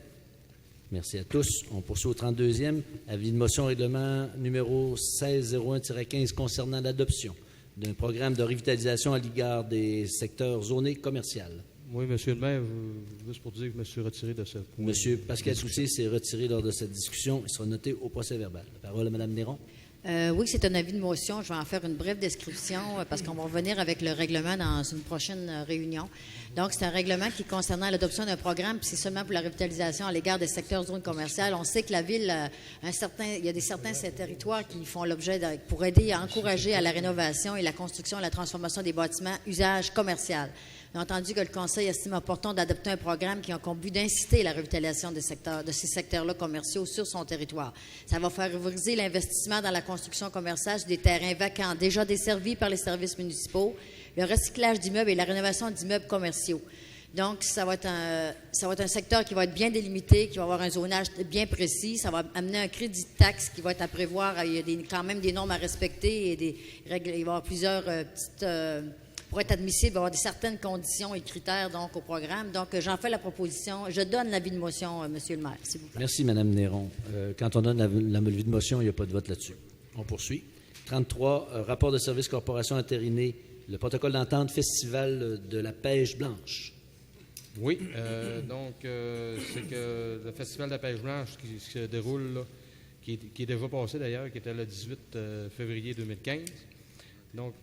Merci à tous. On poursuit au 32e. Avis de motion règlement numéro 1601-15 concernant l'adoption d'un programme de revitalisation à l'égard des secteurs zonés commerciaux. Oui, M. le maire, juste pour dire que je me suis retiré de ce point. M. Pascal Cloutier s'est retiré lors de cette discussion. Il sera noté au procès-verbal. La parole à Mme Néron. Oui, c'est un avis de motion. Je vais en faire une brève description parce qu'on va revenir avec le règlement dans une prochaine réunion. Donc, c'est un règlement qui concernant l'adoption d'un programme, puis c'est seulement pour la revitalisation à l'égard des secteurs zones commerciales. On sait que la Ville, il y a certains territoires qui font l'objet pour aider à encourager à la rénovation et la construction et la transformation des bâtiments usage commercial. Bien entendu que le Conseil estime opportun d'adopter un programme qui a comme but d'inciter la revitalisation de ces secteurs-là commerciaux sur son territoire. Ça va favoriser l'investissement dans la construction commerciale sur des terrains vacants déjà desservis par les services municipaux, le recyclage d'immeubles et la rénovation d'immeubles commerciaux. Donc, ça va être un secteur qui va être bien délimité, qui va avoir un zonage bien précis. Ça va amener un crédit de taxe qui va être à prévoir. Il y a quand même des normes à respecter et des règles. Il va y avoir plusieurs pour être admissible, il va y avoir certaines conditions et critères donc, au programme. Donc, j'en fais la proposition. Je donne l'avis de motion, Monsieur le maire, s'il vous plaît. Merci, Mme Néron. Quand on donne l'avis de motion, il n'y a pas de vote là-dessus. On poursuit. 33, rapport de service corporation intériné, le protocole d'entente Festival de la pêche blanche. Oui, c'est que le Festival de la pêche blanche qui se déroule, là, qui est déjà passé d'ailleurs, qui était le 18 février 2015. Donc,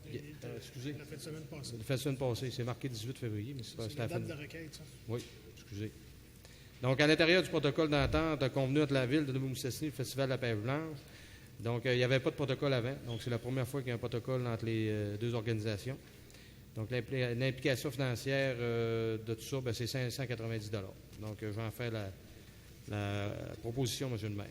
excusez. La fin de semaine passée. La fin de semaine passée, c'est marqué 18 février, mais c'est la la fin date de requête, ça. Oui, excusez. Donc, à l'intérieur du protocole d'entente convenu entre la Ville de Nebou-Mistassini et le Festival de la pêche blanche, donc il n'y avait pas de protocole avant. Donc, c'est la première fois qu'il y a un protocole entre les deux organisations. Donc, l'implication financière de tout ça, c'est 590 $. Donc, j'en fais la proposition, M. le maire.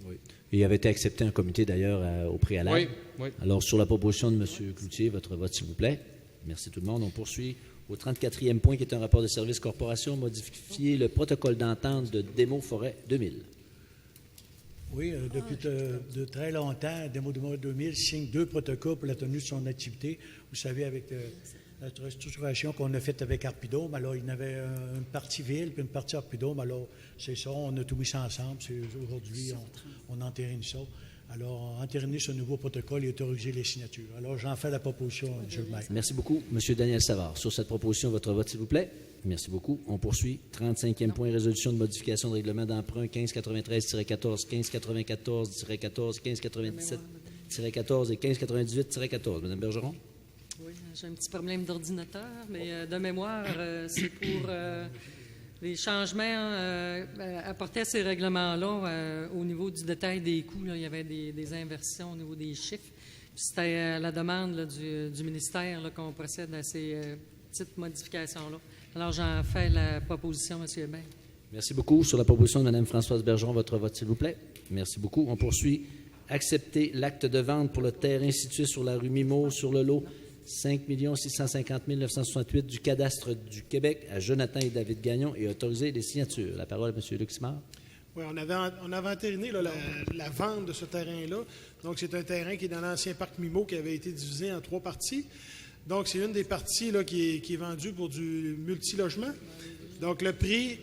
Oui. Et il avait été accepté un comité, d'ailleurs, au préalable. Oui, oui. Alors, sur la proposition de M. Cloutier, votre vote, s'il vous plaît. Merci tout le monde. On poursuit au 34e point, qui est un rapport de service corporation, modifier le protocole d'entente de Démo Forêt 2000. Oui, depuis de très longtemps, Démo 2000 signe 2 protocoles pour la tenue de son activité. Vous savez, avec la restructuration qu'on a faite avec Arpidome, alors il y en avait une partie ville puis une partie Arpidome. Alors, c'est ça, on a tout mis ça ensemble. Aujourd'hui, on entérine ça. Alors, entériner ce nouveau protocole et autoriser les signatures. Alors, j'en fais la proposition, M. le maire. Merci beaucoup. M. Daniel Savard, sur cette proposition, votre vote, s'il vous plaît. Merci beaucoup. On poursuit. 35e point, résolution de modification de règlement d'emprunt 1593-14, 1594-14, 1597-14 et 1598-14. Mme Bergeron? Oui, j'ai un petit problème d'ordinateur, mais de mémoire, c'est pour les changements apportés à ces règlements-là au niveau du détail des coûts. Là, il y avait des inversions au niveau des chiffres. C'était à la demande là, du ministère là, qu'on procède à ces petites modifications-là. Alors, j'en fais la proposition, M. le maire. Merci beaucoup. Sur la proposition de Mme Françoise Bergeron, votre vote, s'il vous plaît. Merci beaucoup. On poursuit. Accepter l'acte de vente pour le terrain situé sur la rue Mimo, sur le lot 5 650 968 du cadastre du Québec à Jonathan et David Gagnon et autoriser les signatures. La parole à M. Luc Simard. Oui, on avait entériné là, la vente de ce terrain-là. Donc, c'est un terrain qui est dans l'ancien parc Mimo qui avait été divisé en 3 parties. Donc, c'est une des parties là, qui est vendue pour du multilogement. Donc, le prix,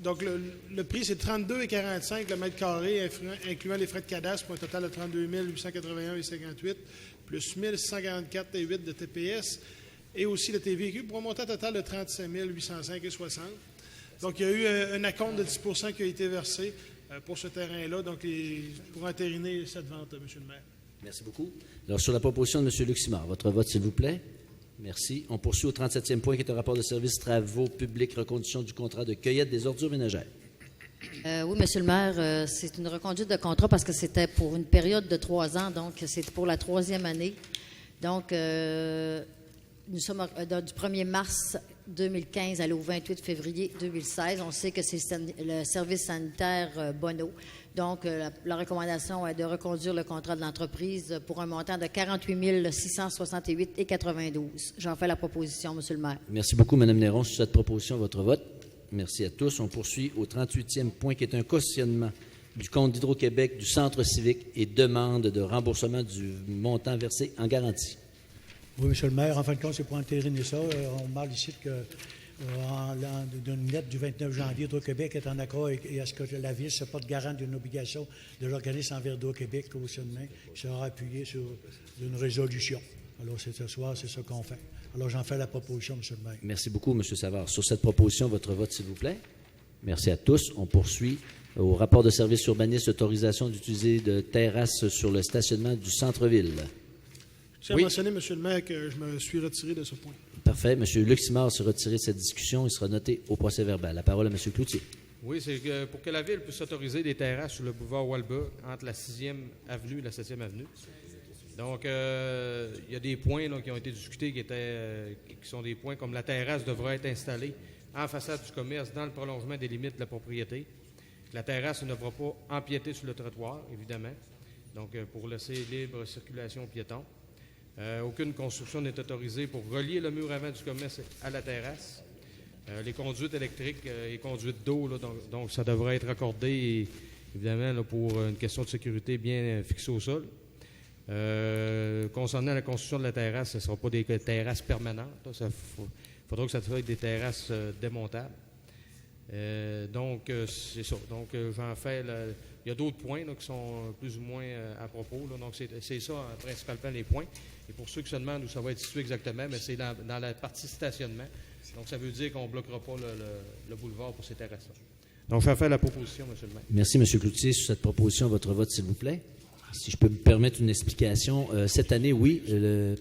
le prix c'est 32,45 le mètre carré, incluant les frais de cadastre, pour un total de 32 881,58 plus 1,144,8 de TPS et aussi le TVQ pour un montant total de 35 805,60. Donc, il y a eu un acompte de 10 % qui a été versé pour ce terrain-là, donc pour entériner cette vente, M. le maire. Merci beaucoup. Alors, sur la proposition de M. Luc Simard, votre vote, s'il vous plaît. Merci. On poursuit au 37e point, qui est un rapport de service travaux publics, reconduction du contrat de cueillette des ordures ménagères. Oui, M. le maire, c'est une reconduite de contrat parce que c'était pour une période de 3 ans, donc c'est pour la 3e année. Donc, nous sommes du 1er mars 2015 au 28 février 2016. On sait que c'est le service sanitaire Bono. Donc, la recommandation est de reconduire le contrat de l'entreprise pour un montant de 48 668,92. J'en fais la proposition, M. le maire. Merci beaucoup, Mme Néron. Sur cette proposition, votre vote. Merci à tous. On poursuit au 38e point, qui est un cautionnement du compte d'Hydro-Québec du centre civique et demande de remboursement du montant versé en garantie. Oui, M. le maire, en fin de compte, c'est pour entériner ça. On parle ici d'une lettre du 29 janvier, Hydro-Québec est en accord et à ce que la Ville ne porte garant d'une obligation de l'organisme envers Hydro-Québec, cautionnement, qui sera appuyé sur une résolution. Alors, ce soir, c'est ça qu'on fait. Alors, j'en fais la proposition, M. le maire. Merci beaucoup, M. Savard. Sur cette proposition, votre vote, s'il vous plaît. Merci à tous. On poursuit au rapport de service urbaniste, autorisation d'utiliser de terrasses sur le stationnement du centre-ville. Je tiens à mentionner, M. le maire, que je me suis retiré de ce point. Parfait. M. Luc Simard s'est retiré de cette discussion. Il sera noté au procès-verbal. La parole à M. Cloutier. Oui, c'est pour que la Ville puisse autoriser des terrasses sur le boulevard Walbach entre la 6e avenue et la 7e avenue. Donc, il y a des points là, qui ont été discutés qui sont des points comme la terrasse devra être installée en façade du commerce dans le prolongement des limites de la propriété. La terrasse ne devra pas empiéter sur le trottoir, évidemment, donc pour laisser libre circulation aux piétons. Aucune construction n'est autorisée pour relier le mur avant du commerce à la terrasse. Les conduites électriques et conduites d'eau, là, donc ça devrait être accordé, évidemment, là, pour une question de sécurité bien fixée au sol. Concernant la construction de la terrasse, ce ne sera pas des terrasses permanentes. Il faudra que ça soit des terrasses démontables. Donc, c'est ça. Donc, j'en fais... il y a d'autres points là, qui sont plus ou moins à propos. Là. Donc, c'est ça, principalement, les points. Et pour ceux qui se demandent où ça va être situé exactement, mais c'est dans la partie stationnement. Donc, ça veut dire qu'on ne bloquera pas le boulevard pour ces terrasses-là. Donc, j'en fais la proposition, M. le maire. Merci, M. Cloutier. Sur cette proposition, votre vote, s'il vous plaît. Si je peux me permettre une explication. Cette année, oui, le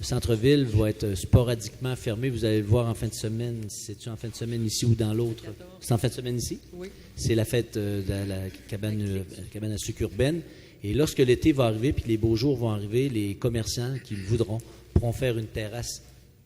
centre-ville va être sporadiquement fermé. Vous allez le voir en fin de semaine. C'est-tu en fin de semaine ici ou dans l'autre? C'est en fin de semaine ici? Oui. C'est la fête de la cabane à sucre urbaine. Et lorsque l'été va arriver puis les beaux jours vont arriver, les commerçants qui le voudront pourront faire une terrasse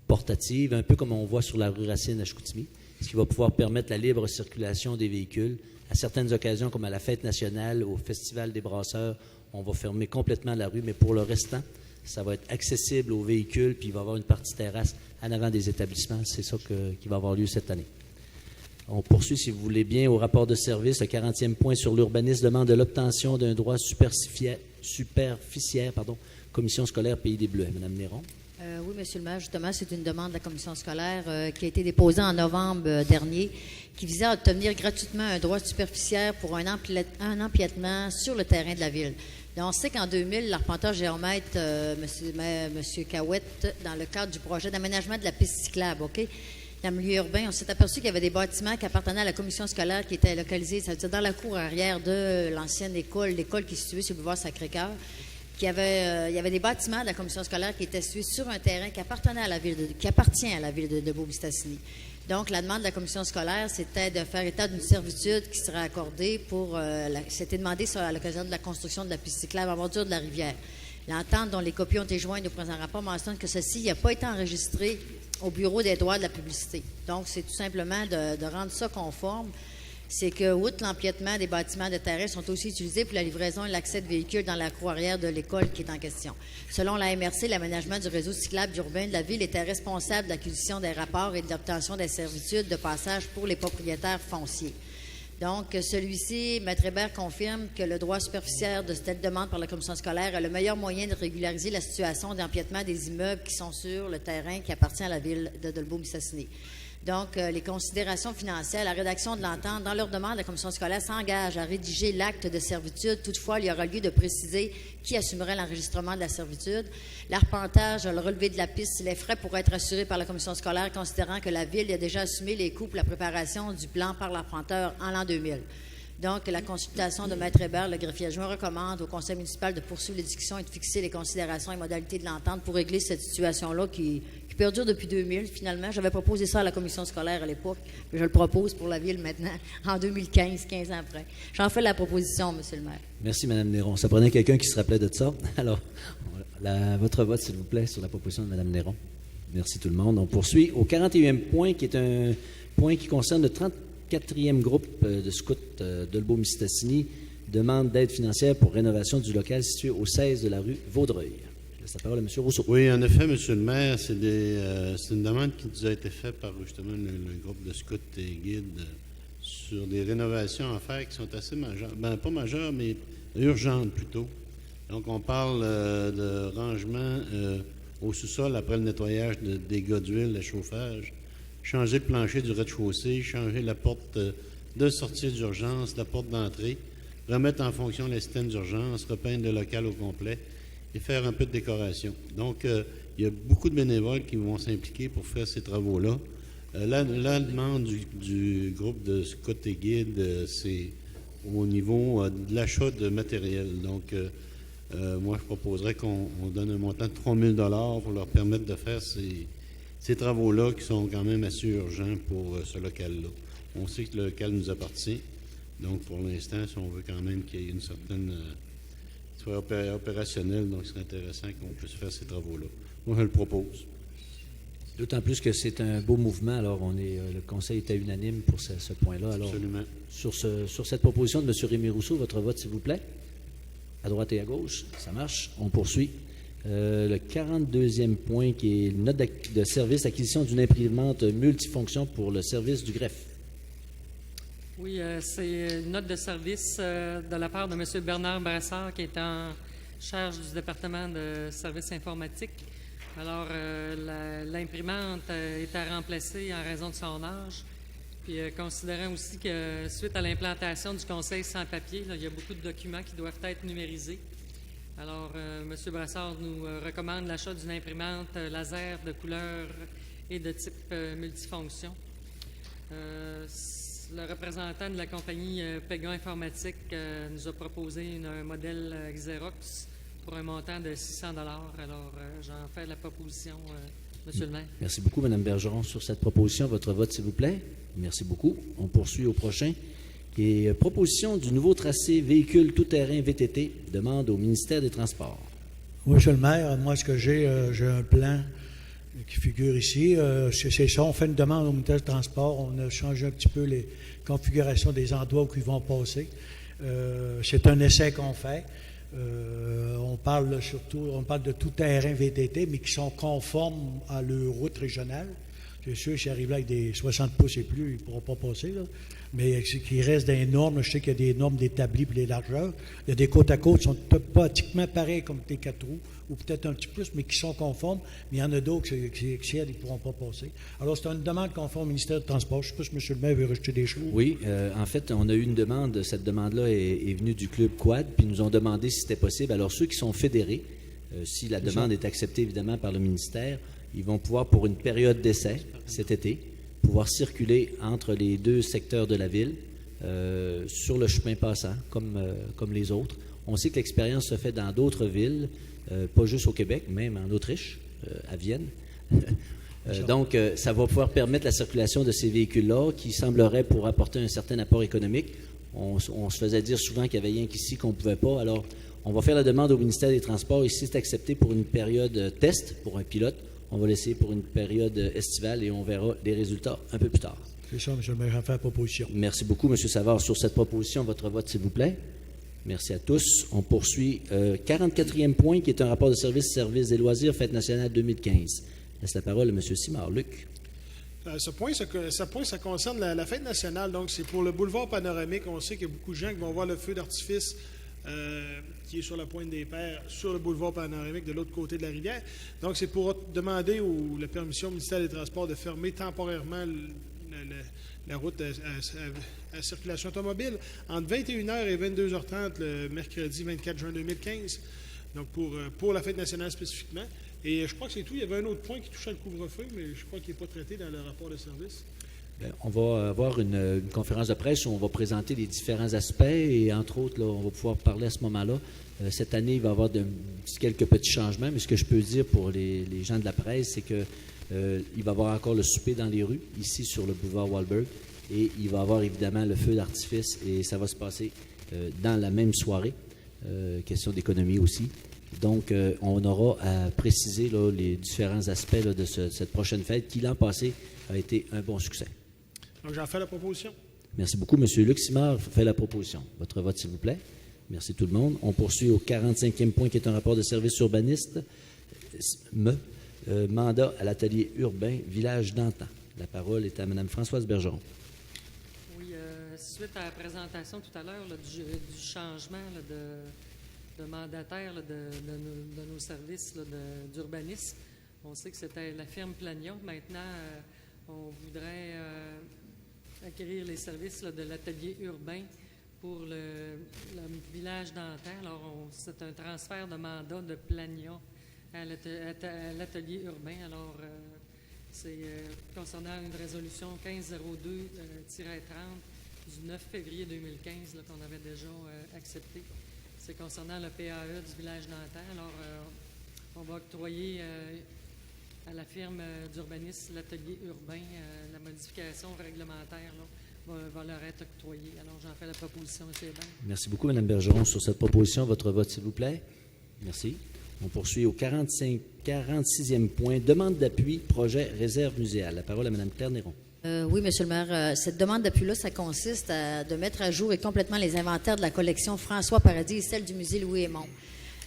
portative, un peu comme on voit sur la rue Racine à Chicoutimi, ce qui va pouvoir permettre la libre circulation des véhicules. À certaines occasions, comme à la fête nationale, au Festival des brasseurs, on va fermer complètement la rue, mais pour le restant, ça va être accessible aux véhicules, puis il va y avoir une partie terrasse en avant des établissements. C'est ça qui va avoir lieu cette année. On poursuit, si vous voulez bien, au rapport de service. Le 40e point sur l'urbanisme demande de l'obtention d'un droit superficiaire, commission scolaire Pays des Bleuets. Mme Néron. Oui, M. le maire, justement, c'est une demande de la commission scolaire qui a été déposée en novembre dernier, qui visait à obtenir gratuitement un droit superficiaire pour un empiètement sur le terrain de la ville. Donc, on sait qu'en 2000, l'arpenteur géomètre, M. Cahouette, dans le cadre du projet d'aménagement de la piste cyclable, dans le milieu urbain, on s'est aperçu qu'il y avait des bâtiments qui appartenaient à la commission scolaire qui étaient localisés, ça veut dire dans la cour arrière de l'ancienne école, l'école qui est située sur le boulevard Sacré-Cœur. Il y avait des bâtiments de la commission scolaire qui étaient situés sur un terrain qui appartient à la ville de Beaumistassini. Donc, la demande de la commission scolaire, c'était de faire état d'une servitude qui serait accordée pour... c'était demandé à l'occasion de la construction de la piste cyclable à bordure de la rivière. L'entente dont les copies ont été jointes au présent rapport mentionne que ceci n'a pas été enregistré au bureau des droits de la publicité. Donc, c'est tout simplement de rendre ça conforme. C'est que, outre l'empiètement des bâtiments de terrain, sont aussi utilisés pour la livraison et l'accès de véhicules dans la cour arrière de l'école qui est en question. Selon la MRC, l'aménagement du réseau cyclable urbain de la ville était responsable de l'acquisition des rapports et de l'obtention des servitudes de passage pour les propriétaires fonciers. Donc, celui-ci, M. Hébert, confirme que le droit superficiaire de cette demande par la commission scolaire est le meilleur moyen de régulariser la situation d'empiètement des immeubles qui sont sur le terrain qui appartient à la ville de Dolbeau-Mistassini. Donc, les considérations financières, la rédaction de l'entente, dans leur demande, la commission scolaire s'engage à rédiger l'acte de servitude. Toutefois, il y aura lieu de préciser qui assumerait l'enregistrement de la servitude. L'arpentage, le relevé de la piste, les frais pourraient être assurés par la commission scolaire, considérant que la Ville a déjà assumé les coûts pour la préparation du plan par l'arpenteur en l'an 2000. Donc, la consultation de M. Hébert, le greffier adjoint, recommande au conseil municipal de poursuivre les discussions et de fixer les considérations et modalités de l'entente pour régler cette situation-là qui perdure depuis 2000, finalement. J'avais proposé ça à la commission scolaire à l'époque, mais je le propose pour la Ville maintenant, en 2015, 15 ans après. J'en fais la proposition, M. le maire. Merci, Mme Néron. Ça prenait quelqu'un qui se rappelait de ça. Alors, votre vote, s'il vous plaît, sur la proposition de Mme Néron. Merci tout le monde. On poursuit au 41e point, qui est un point qui concerne le 34e groupe de scouts Dolbeau-Mistassini, demande d'aide financière pour rénovation du local situé au 16 de la rue Vaudreuil. Je laisse la parole à M. Rousseau. Oui, en effet, M. le maire, c'est une demande qui nous a été faite par justement le groupe de scouts et guides sur des rénovations à faire qui sont assez majeures. Bien, pas majeures, mais urgentes plutôt. Donc, on parle de rangement au sous-sol après le nettoyage de dégâts d'huile, de chauffage, changer le plancher du rez-de-chaussée, changer la porte de sortie d'urgence, la porte d'entrée, remettre en fonction les systèmes d'urgence, repeindre le local au complet et faire un peu de décoration. Donc, il y a beaucoup de bénévoles qui vont s'impliquer pour faire ces travaux-là. La demande du groupe de scouts et guides, c'est au niveau de l'achat de matériel. Donc, moi, je proposerais qu'on donne un montant de 3 000 $ pour leur permettre de faire ces travaux-là qui sont quand même assez urgents pour ce local-là. On sait que le local nous appartient. Donc, pour l'instant, si on veut quand même qu'il y ait une certaine... soit opérationnel, donc ce serait intéressant qu'on puisse faire ces travaux-là. Moi, je le propose. D'autant plus que c'est un beau mouvement. Alors, le conseil était unanime pour ce point-là. Alors, absolument. Sur cette proposition de M. Rémy Rousseau, votre vote, s'il vous plaît. À droite et à gauche, ça marche. On poursuit. Le 42e point, qui est une note de service, acquisition d'une imprimante multifonction pour le service du greffe. Oui, c'est une note de service de la part de M. Bernard Brassard, qui est en charge du département de services informatiques. Alors, l'imprimante est à remplacer en raison de son âge. Puis, considérant aussi que suite à l'implantation du Conseil sans papier, là, il y a beaucoup de documents qui doivent être numérisés. Alors, M. Brassard nous recommande l'achat d'une imprimante laser de couleur et de type multifonction. Le représentant de la compagnie Pega Informatique nous a proposé un modèle Xerox pour un montant de 600 $. Alors, j'en fais la proposition, Monsieur le maire. Merci beaucoup, Mme Bergeron, sur cette proposition. Votre vote, s'il vous plaît. Merci beaucoup. On poursuit au prochain. Et proposition du nouveau tracé véhicule tout-terrain VTT, demande au ministère des Transports. Oui, Monsieur le maire, moi, ce que j'ai un plan qui figure ici. C'est ça, on fait une demande au ministère des Transports. On a changé un petit peu les configurations des endroits où ils vont passer. C'est un essai qu'on fait. On parle de tout-terrain VTT, mais qui sont conformes à leur route régionale. C'est sûr, s'ils arrivent là avec des 60 pouces et plus, ils ne pourront pas passer, là. Mais qui reste des normes, je sais qu'il y a des normes d'établis pour les largeurs. Il y a des côtes à côte qui sont pratiquement pareils comme des 4 roues, ou peut-être un petit plus, mais qui sont conformes. Mais il y en a d'autres qui excèdent, ils ne pourront pas passer. Alors, c'est une demande conforme au ministère du Transport. Je ne sais pas si M. le maire veut rajouter des choses. Oui, en fait, on a eu une demande. Cette demande-là est venue du Club Quad, puis ils nous ont demandé si c'était possible. Alors, ceux qui sont fédérés, si la demande est acceptée, évidemment, par le ministère, ils vont pouvoir, pour une période d'essai cet été, pouvoir circuler entre les deux secteurs de la ville sur le chemin passant, comme les autres. On sait que l'expérience se fait dans d'autres villes, pas juste au Québec, même en Autriche, à Vienne. Donc, ça va pouvoir permettre la circulation de ces véhicules-là qui sembleraient pour apporter un certain apport économique. On se faisait dire souvent qu'il n'y avait rien qu'ici qu'on ne pouvait pas. Alors, on va faire la demande au ministère des Transports. Ici, c'est accepté pour une période test, pour un pilote. On va l'essayer pour une période estivale et on verra les résultats un peu plus tard. C'est ça, M. le maire, à faire proposition. Merci beaucoup, M. Savard. Sur cette proposition, votre vote, s'il vous plaît. Merci à tous. On poursuit 44e point, qui est un rapport de service des loisirs, Fête nationale 2015. Laisse la parole à M. Simard. Luc. Ce point, ça concerne la Fête nationale. Donc, c'est pour le boulevard panoramique. On sait qu'il y a beaucoup de gens qui vont voir le feu d'artifice qui est sur la Pointe des Pères, sur le boulevard panoramique de l'autre côté de la rivière. Donc, c'est pour demander la permission au ministère des Transports de fermer temporairement la route à circulation automobile entre 21h et 22h30 le mercredi 24 juin 2015. Donc, pour la Fête nationale spécifiquement. Et je crois que c'est tout. Il y avait un autre point qui touchait le couvre-feu, mais je crois qu'il n'est pas traité dans le rapport de service. Bien, on va avoir une conférence de presse où on va présenter les différents aspects et, entre autres, là, on va pouvoir parler à ce moment-là. Cette année, il va y avoir quelques petits changements, mais ce que je peux dire pour les gens de la presse, c'est que il va y avoir encore le souper dans les rues, ici sur le boulevard Walberg, et il va y avoir évidemment le feu d'artifice, et ça va se passer dans la même soirée. Question d'économie aussi. Donc, on aura à préciser là, les différents aspects là, de cette prochaine fête qui, l'an passé, a été un bon succès. Donc, j'en fais la proposition. Merci beaucoup. M. Luc Simard fait la proposition. Votre vote, s'il vous plaît. Merci tout le monde. On poursuit au 45e point, qui est un rapport de service urbaniste. Mandat à l'atelier urbain Village d'Antan. La parole est à Mme Françoise Bergeron. Oui, suite à la présentation tout à l'heure du changement là, de mandataire là, de nos services d'urbanisme, on sait que c'était la firme Plagnon. Maintenant, on voudrait acquérir les services là, de l'atelier urbain pour le village d'Antan. Alors, c'est un transfert de mandat de Plagnon à l'atelier urbain. Alors, c'est concernant une résolution 1502-30 du 9 février 2015 là, qu'on avait déjà acceptée. C'est concernant le PAE du village d'Antan. Alors, on va octroyer à la firme d'urbanisme l'atelier urbain, la modification réglementaire là, va leur être octroyée. Alors, j'en fais la proposition, M. Hébert. Merci beaucoup, Mme Bergeron. Sur cette proposition, votre vote, s'il vous plaît. Merci. On poursuit au 46e point. Demande d'appui, projet réserve muséale. La parole à Mme Claire Néron. Oui, M. le maire. Cette demande d'appui-là, ça consiste de mettre à jour et complètement les inventaires de la collection François Paradis et celle du musée Louis-Aymon.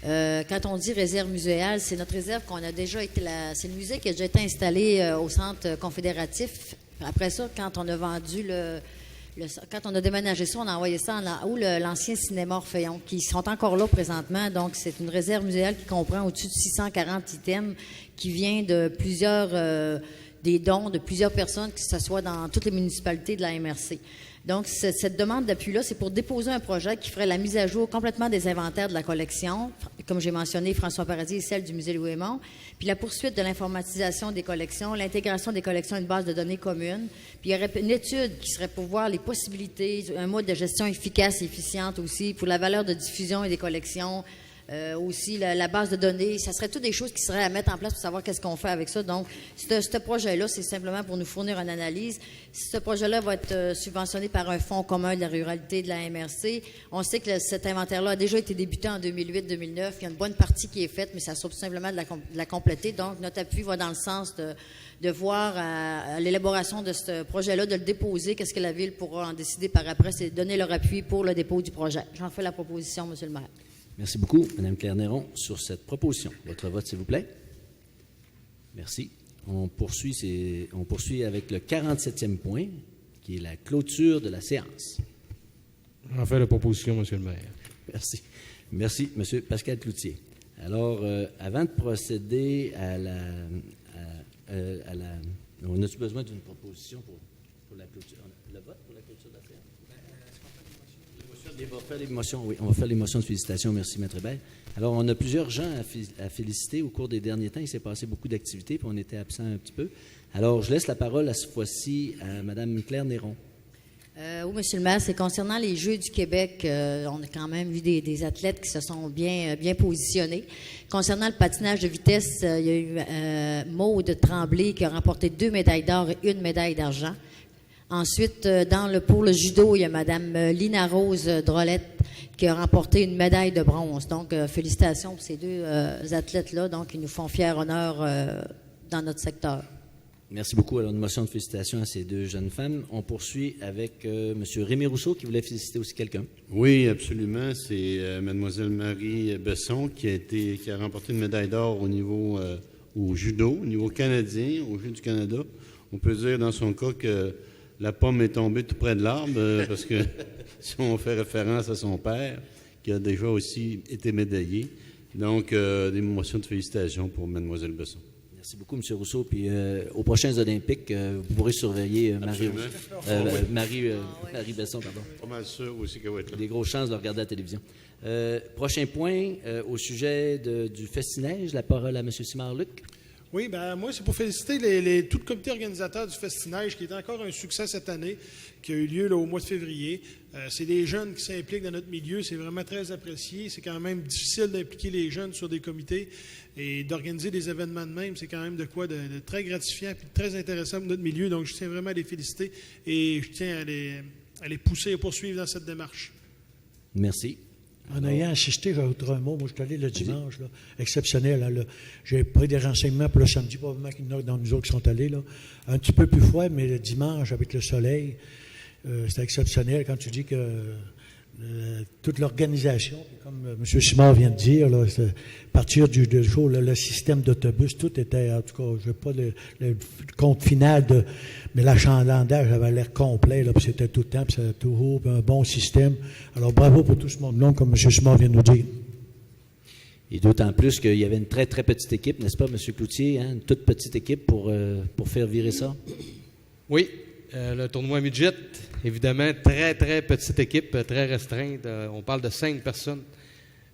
Quand on dit réserve muséale, c'est notre réserve qu'on a déjà été c'est le musée qui a déjà été installé au centre confédératif. Après ça, quand on a vendu quand on a déménagé ça, on a envoyé ça où l'ancien cinéma Orphéon, qui sont encore là présentement. Donc, c'est une réserve muséale qui comprend au-dessus de 640 items qui vient de des dons de plusieurs personnes, que ce soit dans toutes les municipalités de la MRC. Donc, cette demande d'appui-là, c'est pour déposer un projet qui ferait la mise à jour complètement des inventaires de la collection, comme j'ai mentionné, François Paradis et celle du musée Louis-Aymon, puis la poursuite de l'informatisation des collections, l'intégration des collections à une base de données commune, puis il y aurait une étude qui serait pour voir les possibilités, un mode de gestion efficace et efficiente aussi, pour la valeur de diffusion et des collections, aussi la base de données. Ça serait toutes des choses qui seraient à mettre en place pour savoir qu'est-ce qu'on fait avec ça. Donc, ce projet-là, c'est simplement pour nous fournir une analyse. Ce projet-là va être subventionné par un fonds commun de la ruralité de la MRC. On sait que cet inventaire-là a déjà été débuté en 2008-2009. Il y a une bonne partie qui est faite, mais ça sera tout simplement de la compléter. Donc, notre appui va dans le sens de voir à l'élaboration de ce projet-là, de le déposer. Qu'est-ce que la Ville pourra en décider par après? C'est donner leur appui pour le dépôt du projet. J'en fais la proposition, Monsieur le maire. Merci beaucoup, Mme Claire-Néron, sur cette proposition. Votre vote, s'il vous plaît. Merci. On poursuit avec le 47e point, qui est la clôture de la séance. En fait, la proposition, M. le maire. Merci. Merci, M. Pascal Cloutier. Alors, avant de procéder on a-tu besoin d'une proposition pour la clôture? Le vote pour la clôture de la séance? On va faire les motions de félicitations. Merci, Maître Hébert. Alors, on a plusieurs gens à féliciter au cours des derniers temps. Il s'est passé beaucoup d'activités, puis on était absent un petit peu. Alors, je laisse la parole à ce fois-ci à Mme Claire-Néron. Oui, Monsieur le maire, c'est concernant les Jeux du Québec. On a quand même vu des athlètes qui se sont bien positionnés. Concernant le patinage de vitesse, il y a eu Maude Tremblay qui a remporté 2 médailles d'or et 1 médaille d'argent. Ensuite, pour le judo, il y a Mme Lina Rose Drolette qui a remporté une médaille de bronze. Donc, félicitations pour ces deux athlètes-là. Donc, ils nous font fier honneur dans notre secteur. Merci beaucoup. Alors, une motion de félicitations à ces deux jeunes femmes. On poursuit avec M. Rémy Rousseau qui voulait féliciter aussi quelqu'un. Oui, absolument. C'est Mlle Marie Besson qui a remporté une médaille d'or au judo, au niveau canadien, aux Jeux du Canada. On peut dire dans son cas que la pomme est tombée tout près de l'arbre parce que si on fait référence à son père, qui a déjà aussi été médaillé. Donc, des motions de félicitations pour Mlle Besson. Merci beaucoup, M. Rousseau. Puis aux prochains Olympiques, vous pourrez surveiller Marie Besson. Pardon. Pas mal sûr aussi qu'elle va être là. Des grosses chances de regarder à la télévision. Prochain point, au sujet du Festi-Neige, la parole à M. Simard-Luc. Oui, moi, c'est pour féliciter tout le comité organisateur du Festi-Neige, qui est encore un succès cette année, qui a eu lieu au mois de février. C'est des jeunes qui s'impliquent dans notre milieu. C'est vraiment très apprécié. C'est quand même difficile d'impliquer les jeunes sur des comités et d'organiser des événements de même. C'est quand même de quoi de très gratifiant et très intéressant pour notre milieu. Donc, je tiens vraiment à les féliciter et je tiens à les pousser et poursuivre dans cette démarche. Merci. En ayant assisté, j'ajouterai un mot. Moi, je suis allé le dimanche, là, exceptionnel. Là, j'ai pris des renseignements pour le samedi, probablement qu'il y en a dans nous autres qui sont allés. Là. Un petit peu plus froid, mais le dimanche, avec le soleil, c'était exceptionnel quand tu dis que toute l'organisation, comme M. Simard vient de dire, là, à partir du jour, le système d'autobus, tout était, en tout cas, je n'ai pas le compte final, mais l'achalandage avait l'air complet, là, puis c'était tout le temps, puis c'était toujours un bon système. Alors, bravo pour tout ce monde-là, comme M. Simard vient de nous dire. Et d'autant plus qu'il y avait une très, très petite équipe, n'est-ce pas, M. Cloutier, hein? Une toute petite équipe pour faire virer ça? Oui. Le tournoi midget, évidemment, très, très petite équipe, très restreinte. On parle de 5 personnes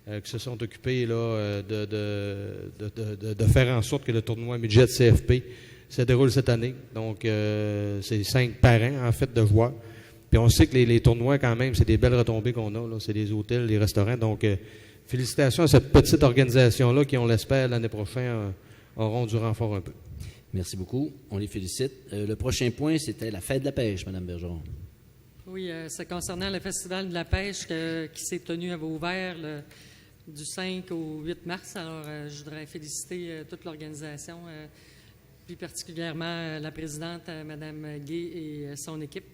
qui se sont occupées là, de faire en sorte que le tournoi midget CFP se déroule cette année. Donc, c'est 5 parents, en fait, de joueurs. Puis on sait que les tournois, quand même, c'est des belles retombées qu'on a. Là. C'est les hôtels, les restaurants. Donc, félicitations à cette petite organisation-là qui, on l'espère, l'année prochaine, auront du renfort un peu. Merci beaucoup. On les félicite. Le prochain point, c'était la fête de la pêche, Mme Bergeron. Oui, c'est concernant le Festival de la pêche qui s'est tenu à Vauvert du 5 au 8 mars. Alors, je voudrais féliciter toute l'organisation, plus particulièrement la présidente, Mme Gay, et son équipe.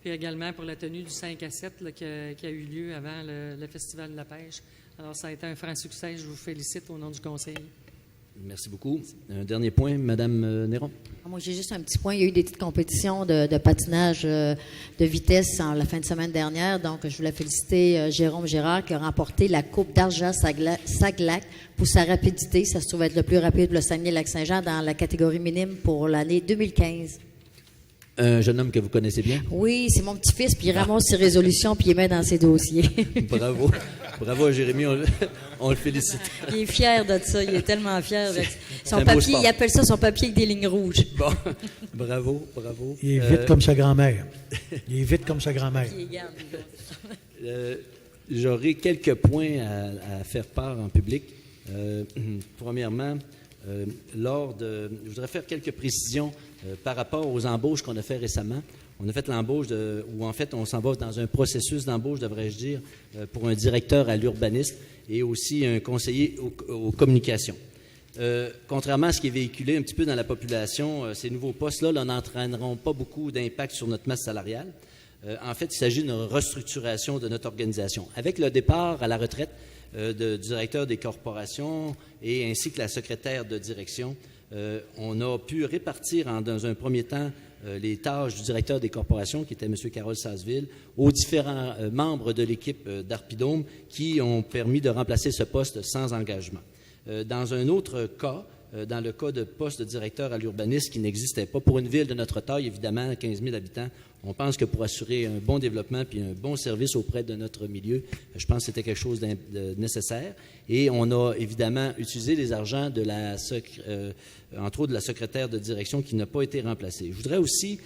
puis également pour la tenue du 5 à 7 là, qui a eu lieu avant le Festival de la pêche. Alors, ça a été un franc succès. Je vous félicite au nom du Conseil. Merci beaucoup. Un dernier point, Mme Néron. Moi, j'ai juste un petit point. Il y a eu des petites compétitions de patinage de vitesse en la fin de semaine dernière. Donc, je voulais féliciter Jérôme Gérard qui a remporté la Coupe d'Argent Saglac pour sa rapidité. Ça se trouve être le plus rapide le Saguenay-Lac-Saint-Jean dans la catégorie minime pour l'année 2015. Un jeune homme que vous connaissez bien? Oui, c'est mon petit-fils, puis il ramasse ses résolutions, puis il les met dans ses dossiers. Bravo. Bravo à Jérémy, on le félicite. Il est fier de ça, il est tellement fier. Son un beau papier, sport. il appelle ça son papier avec des lignes rouges. Bon, bravo, bravo. Il est vite comme sa grand-mère. Il est vite comme sa grand-mère. Il les garde. J'aurai quelques points à faire part en public. Premièrement, je voudrais faire quelques précisions par rapport aux embauches qu'on a fait récemment. On a fait l'embauche, ou en fait, on s'en va dans un processus d'embauche, devrais-je dire, pour un directeur à l'urbanisme et aussi un conseiller aux communications. Contrairement à ce qui est véhiculé un petit peu dans la population, ces nouveaux postes-là n'entraîneront pas beaucoup d'impact sur notre masse salariale. En fait, il s'agit d'une restructuration de notre organisation. Avec le départ à la retraite du directeur des corporations et ainsi que la secrétaire de direction, on a pu répartir dans un premier temps les tâches du directeur des corporations, qui était M. Carole Sasseville, aux différents membres de l'équipe d'Arpidome qui ont permis de remplacer ce poste sans engagement. Dans un autre cas, dans le cas de poste de directeur à l'urbanisme qui n'existait pas, pour une ville de notre taille, évidemment, 15 000 habitants, on pense que pour assurer un bon développement puis un bon service auprès de notre milieu, je pense que c'était quelque chose de nécessaire. Et on a évidemment utilisé les argents entre autres de la secrétaire de direction qui n'a pas été remplacée. Je voudrais aussi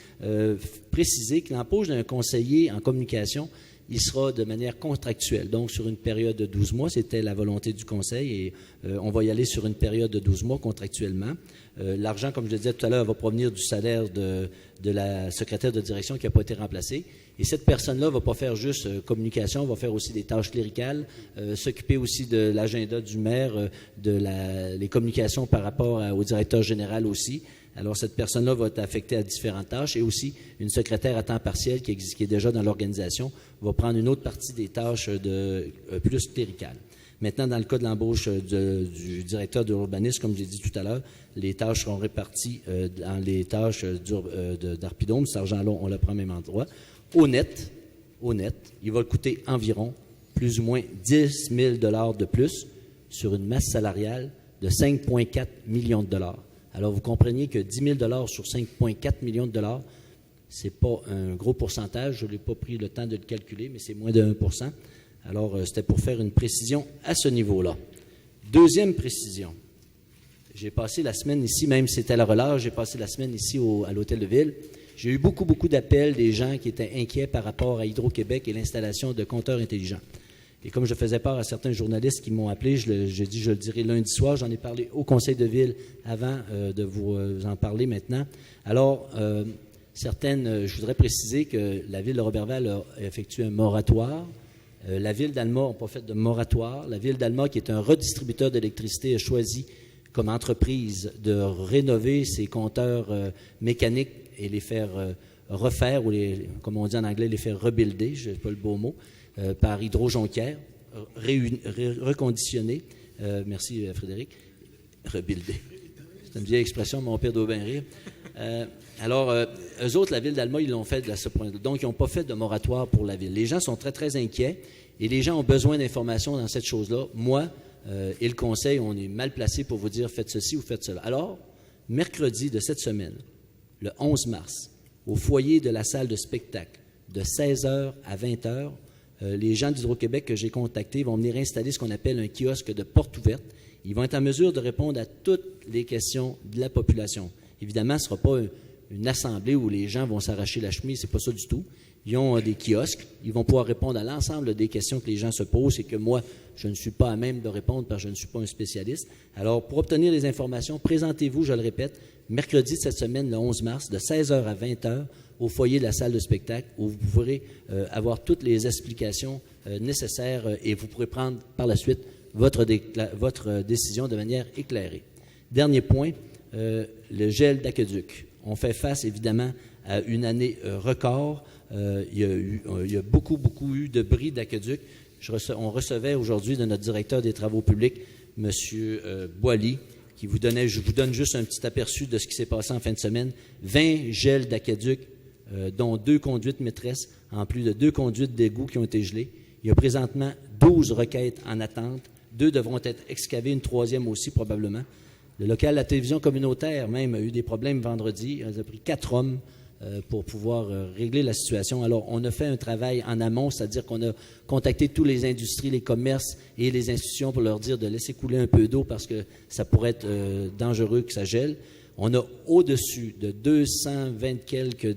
préciser que l'embauche d'un conseiller en communication, il sera de manière contractuelle, donc sur une période de 12 mois. C'était la volonté du Conseil et on va y aller sur une période de 12 mois contractuellement. L'argent, comme je le disais tout à l'heure, va provenir du salaire de la secrétaire de direction qui n'a pas été remplacée. Et cette personne-là ne va pas faire juste communication, va faire aussi des tâches cléricales, s'occuper aussi de l'agenda du maire, les communications par rapport au directeur général aussi. Alors, cette personne-là va être affectée à différentes tâches et aussi une secrétaire à temps partiel qui est déjà dans l'organisation va prendre une autre partie des tâches plus cléricales. Maintenant, dans le cas de l'embauche du directeur de l'urbanisme, comme j'ai dit tout à l'heure, les tâches seront réparties dans les tâches d'Arpidome. Cet argent-là, on le prend au même endroit. Au net, il va coûter environ plus ou moins 10 000 $ de plus sur une masse salariale de 5,4 millions de dollars. Alors, vous comprenez que 10 000 $ sur 5,4 millions de dollars, ce n'est pas un gros pourcentage. Je n'ai pas pris le temps de le calculer, mais c'est moins de 1%. Alors, c'était pour faire une précision à ce niveau-là. Deuxième précision. J'ai passé la semaine ici, même si c'était à la relâche, j'ai passé la semaine ici à l'Hôtel de Ville. J'ai eu beaucoup d'appels des gens qui étaient inquiets par rapport à Hydro-Québec et l'installation de compteurs intelligents. Et comme je faisais part à certains journalistes qui m'ont appelé, j'ai dit, je le dirai lundi soir, j'en ai parlé au Conseil de Ville avant de vous en parler maintenant. Alors, je voudrais préciser que la Ville de Roberval a effectué un moratoire. La Ville d'Alma n'a pas fait de moratoire. La Ville d'Alma, qui est un redistributeur d'électricité, a choisi comme entreprise de rénover ses compteurs mécaniques et les faire refaire, ou comme on dit en anglais, les faire rebuilder, je n'ai pas le beau mot, par Hydro-Jonquière, reconditionner. Merci Frédéric. Rebuilder. C'est une vieille expression, mon père doit bien rire. Alors, eux autres, la Ville d'Alma, ils l'ont fait à ce point-là. Donc, ils n'ont pas fait de moratoire pour la Ville. Les gens sont très inquiets et les gens ont besoin d'informations dans cette chose-là. Moi et le Conseil, on est mal placés pour vous dire faites ceci ou faites cela. Alors, mercredi de cette semaine, le 11 mars, au foyer de la salle de spectacle, de 16h à 20h, les gens d'Hydro-Québec que j'ai contactés vont venir installer ce qu'on appelle un kiosque de porte ouverte. Ils vont être en mesure de répondre à toutes les questions de la population. Évidemment, ce ne sera pas une assemblée où les gens vont s'arracher la chemise, c'est pas ça du tout. Ils ont des kiosques, ils vont pouvoir répondre à l'ensemble des questions que les gens se posent et que moi, je ne suis pas à même de répondre parce que je ne suis pas un spécialiste. Alors, pour obtenir les informations, présentez-vous, je le répète, mercredi de cette semaine, le 11 mars, de 16h à 20h, au foyer de la salle de spectacle, où vous pourrez avoir toutes les explications nécessaires et vous pourrez prendre par la suite votre décision de manière éclairée. Dernier point, le gel d'aqueduc. On fait face, évidemment, à une année record il y a beaucoup eu de bris d'aqueduc. On recevait aujourd'hui de notre directeur des travaux publics, M. Boily, je vous donne juste un petit aperçu de ce qui s'est passé en fin de semaine. 20 gels d'aqueduc, dont 2 conduites maîtresses, en plus de 2 conduites d'égout qui ont été gelées. Il y a présentement 12 requêtes en attente. 2 devront être excavées, une 3e aussi probablement. Le local, la télévision communautaire même, a eu des problèmes vendredi. Il a pris 4 hommes pour pouvoir régler la situation. Alors, on a fait un travail en amont, c'est-à-dire qu'on a contacté tous les industries, les commerces et les institutions pour leur dire de laisser couler un peu d'eau parce que ça pourrait être dangereux que ça gèle. On a au-dessus de 220 quelques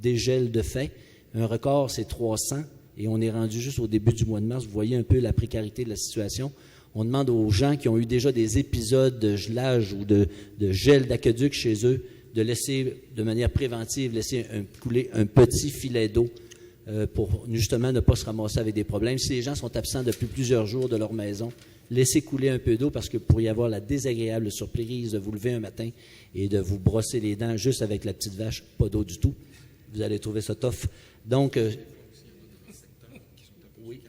dégels de fait. Un record, c'est 300 et on est rendu juste au début du mois de mars. Vous voyez un peu la précarité de la situation. On demande aux gens qui ont eu déjà des épisodes de gelage ou de gel d'aqueduc chez eux de laisser, de manière préventive, couler un petit filet d'eau pour justement ne pas se ramasser avec des problèmes. Si les gens sont absents depuis plusieurs jours de leur maison, laissez couler un peu d'eau parce que pour y avoir la désagréable surprise de vous lever un matin et de vous brosser les dents juste avec la petite vache, pas d'eau du tout. Vous allez trouver ça tough. Donc,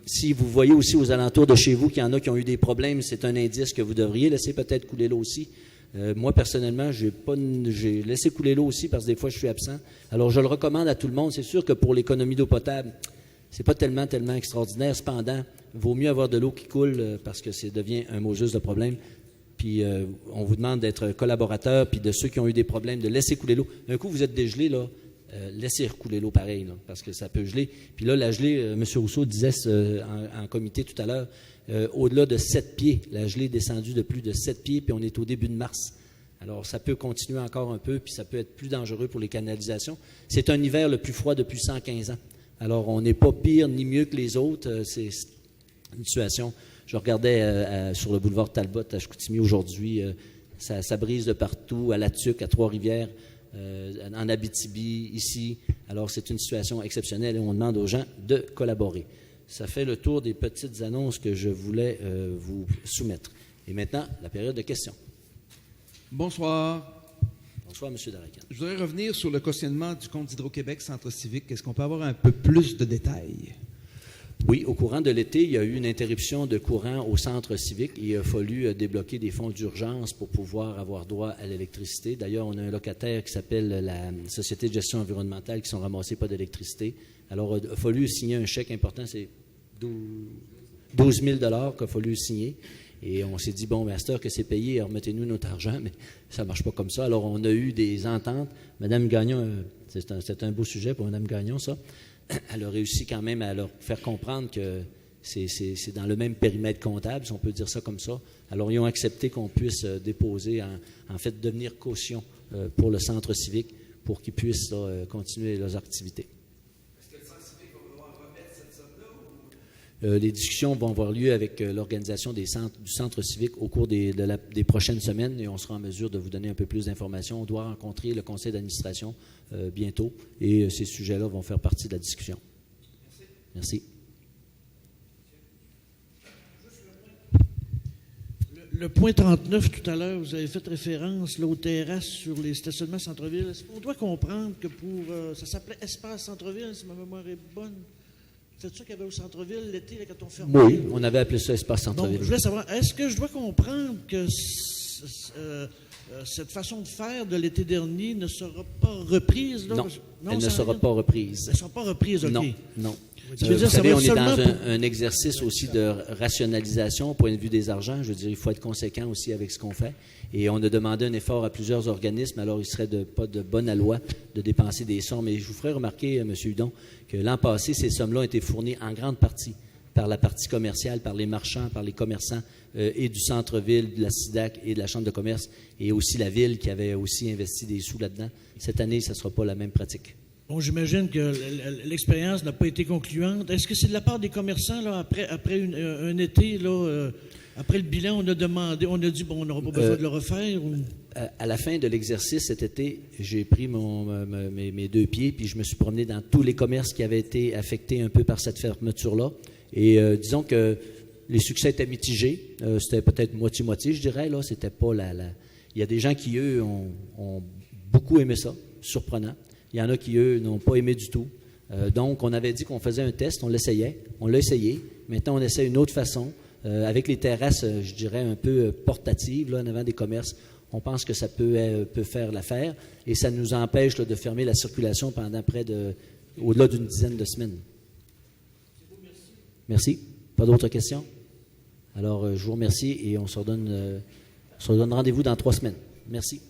si vous voyez aussi aux alentours de chez vous qu'il y en a qui ont eu des problèmes, c'est un indice que vous devriez laisser peut-être couler l'eau aussi. Moi, personnellement, j'ai laissé couler l'eau aussi parce que des fois, je suis absent. Alors, je le recommande à tout le monde. C'est sûr que pour l'économie d'eau potable, c'est pas tellement extraordinaire. Cependant, il vaut mieux avoir de l'eau qui coule parce que ça devient un mot juste de problème. Puis, on vous demande d'être collaborateur, puis de ceux qui ont eu des problèmes, de laisser couler l'eau. D'un coup, vous êtes dégelé, là. Laissez recouler l'eau pareil, là, parce que ça peut geler. Puis là, la gelée, M. Rousseau disait en comité tout à l'heure, au-delà de 7 pieds. La gelée est descendue de plus de 7 pieds, puis on est au début de mars. Alors, ça peut continuer encore un peu, puis ça peut être plus dangereux pour les canalisations. C'est un hiver le plus froid depuis 115 ans. Alors, on n'est pas pire ni mieux que les autres. C'est une situation... Je regardais sur le boulevard Talbot à Chicoutimi aujourd'hui. Ça brise de partout, à La Tuque, à Trois-Rivières, en Abitibi, ici. Alors, c'est une situation exceptionnelle et on demande aux gens de collaborer. Ça fait le tour des petites annonces que je voulais vous soumettre. Et maintenant, la période de questions. Bonsoir. Bonsoir, M. Darakan. Je voudrais revenir sur le cautionnement du compte d'Hydro-Québec Centre civique. Est-ce qu'on peut avoir un peu plus de détails? Oui, au courant de l'été, il y a eu une interruption de courant au centre civique. Il a fallu débloquer des fonds d'urgence pour pouvoir avoir droit à l'électricité. D'ailleurs, on a un locataire qui s'appelle la Société de gestion environnementale qui sont ramassés pas d'électricité. Alors, il a fallu signer un chèque important, c'est 12 000 qu'il a fallu signer. Et on s'est dit, bon, à cette heure que c'est payé, remettez-nous notre argent, mais ça ne marche pas comme ça. Alors, on a eu des ententes. Mme Gagnon, c'est un beau sujet pour Mme Gagnon, ça. Elle a réussi quand même à leur faire comprendre que c'est dans le même périmètre comptable, si on peut dire ça comme ça. Alors, ils ont accepté qu'on puisse déposer, en fait, devenir caution pour le centre civique pour qu'ils puissent continuer leurs activités. Est-ce que le centre civique va vouloir remettre cette somme-là? Les discussions vont avoir lieu avec l'organisation du centre civique au cours des prochaines semaines et on sera en mesure de vous donner un peu plus d'informations. On doit rencontrer le conseil d'administration bientôt et ces sujets-là vont faire partie de la discussion. Merci. Le point 39, tout à l'heure, vous avez fait référence là, aux terrasses sur les stationnements centre-ville. Est-ce qu'on doit comprendre que pour... ça s'appelait Espace Centre-ville, si ma mémoire est bonne. C'est ça qu'il y avait au centre-ville l'été, là, quand on fermait? Oui, on avait appelé ça Espace Centre-ville. Donc, je voulais savoir, est-ce que je dois comprendre que cette façon de faire de l'été dernier ne sera pas reprise? Là? Non, elle ne sera pas reprise. Elle ne sera pas reprise, OK. Non. Vous savez, on est dans un exercice aussi de rationalisation au point de vue des argents. Je veux dire, il faut être conséquent aussi avec ce qu'on fait. Et on a demandé un effort à plusieurs organismes. Alors, il serait pas de bonne loi de dépenser des sommes. Mais je vous ferai remarquer, M. Hudon, que l'an passé, ces sommes-là ont été fournies en grande partie par la partie commerciale, par les marchands, par les commerçants et du centre-ville, de la SIDAC et de la Chambre de commerce, et aussi la ville qui avait aussi investi des sous là-dedans. Cette année, ce ne sera pas la même pratique. Bon, j'imagine que l'expérience n'a pas été concluante. Est-ce que c'est de la part des commerçants, là, après un été, là, après le bilan, on a dit, bon, on n'aura pas besoin de le refaire? Ou... À la fin de l'exercice cet été, j'ai pris mes 2 pieds, puis je me suis promené dans tous les commerces qui avaient été affectés un peu par cette fermeture-là. Et disons que les succès étaient mitigés. C'était peut-être moitié-moitié, je dirais. Là, c'était pas Il y a des gens qui, eux, ont beaucoup aimé ça, surprenant. Il y en a qui, eux, n'ont pas aimé du tout. Donc, on avait dit qu'on faisait un test, on l'essayait, on l'a essayé. Maintenant, on essaie une autre façon, avec les terrasses, je dirais, un peu portatives, là, en avant des commerces. On pense que ça peut faire l'affaire et ça nous empêche là, de fermer la circulation pendant au-delà d'une dizaine de semaines. Merci. Pas d'autres questions? Alors, je vous remercie et on se redonne rendez-vous dans 3 semaines. Merci.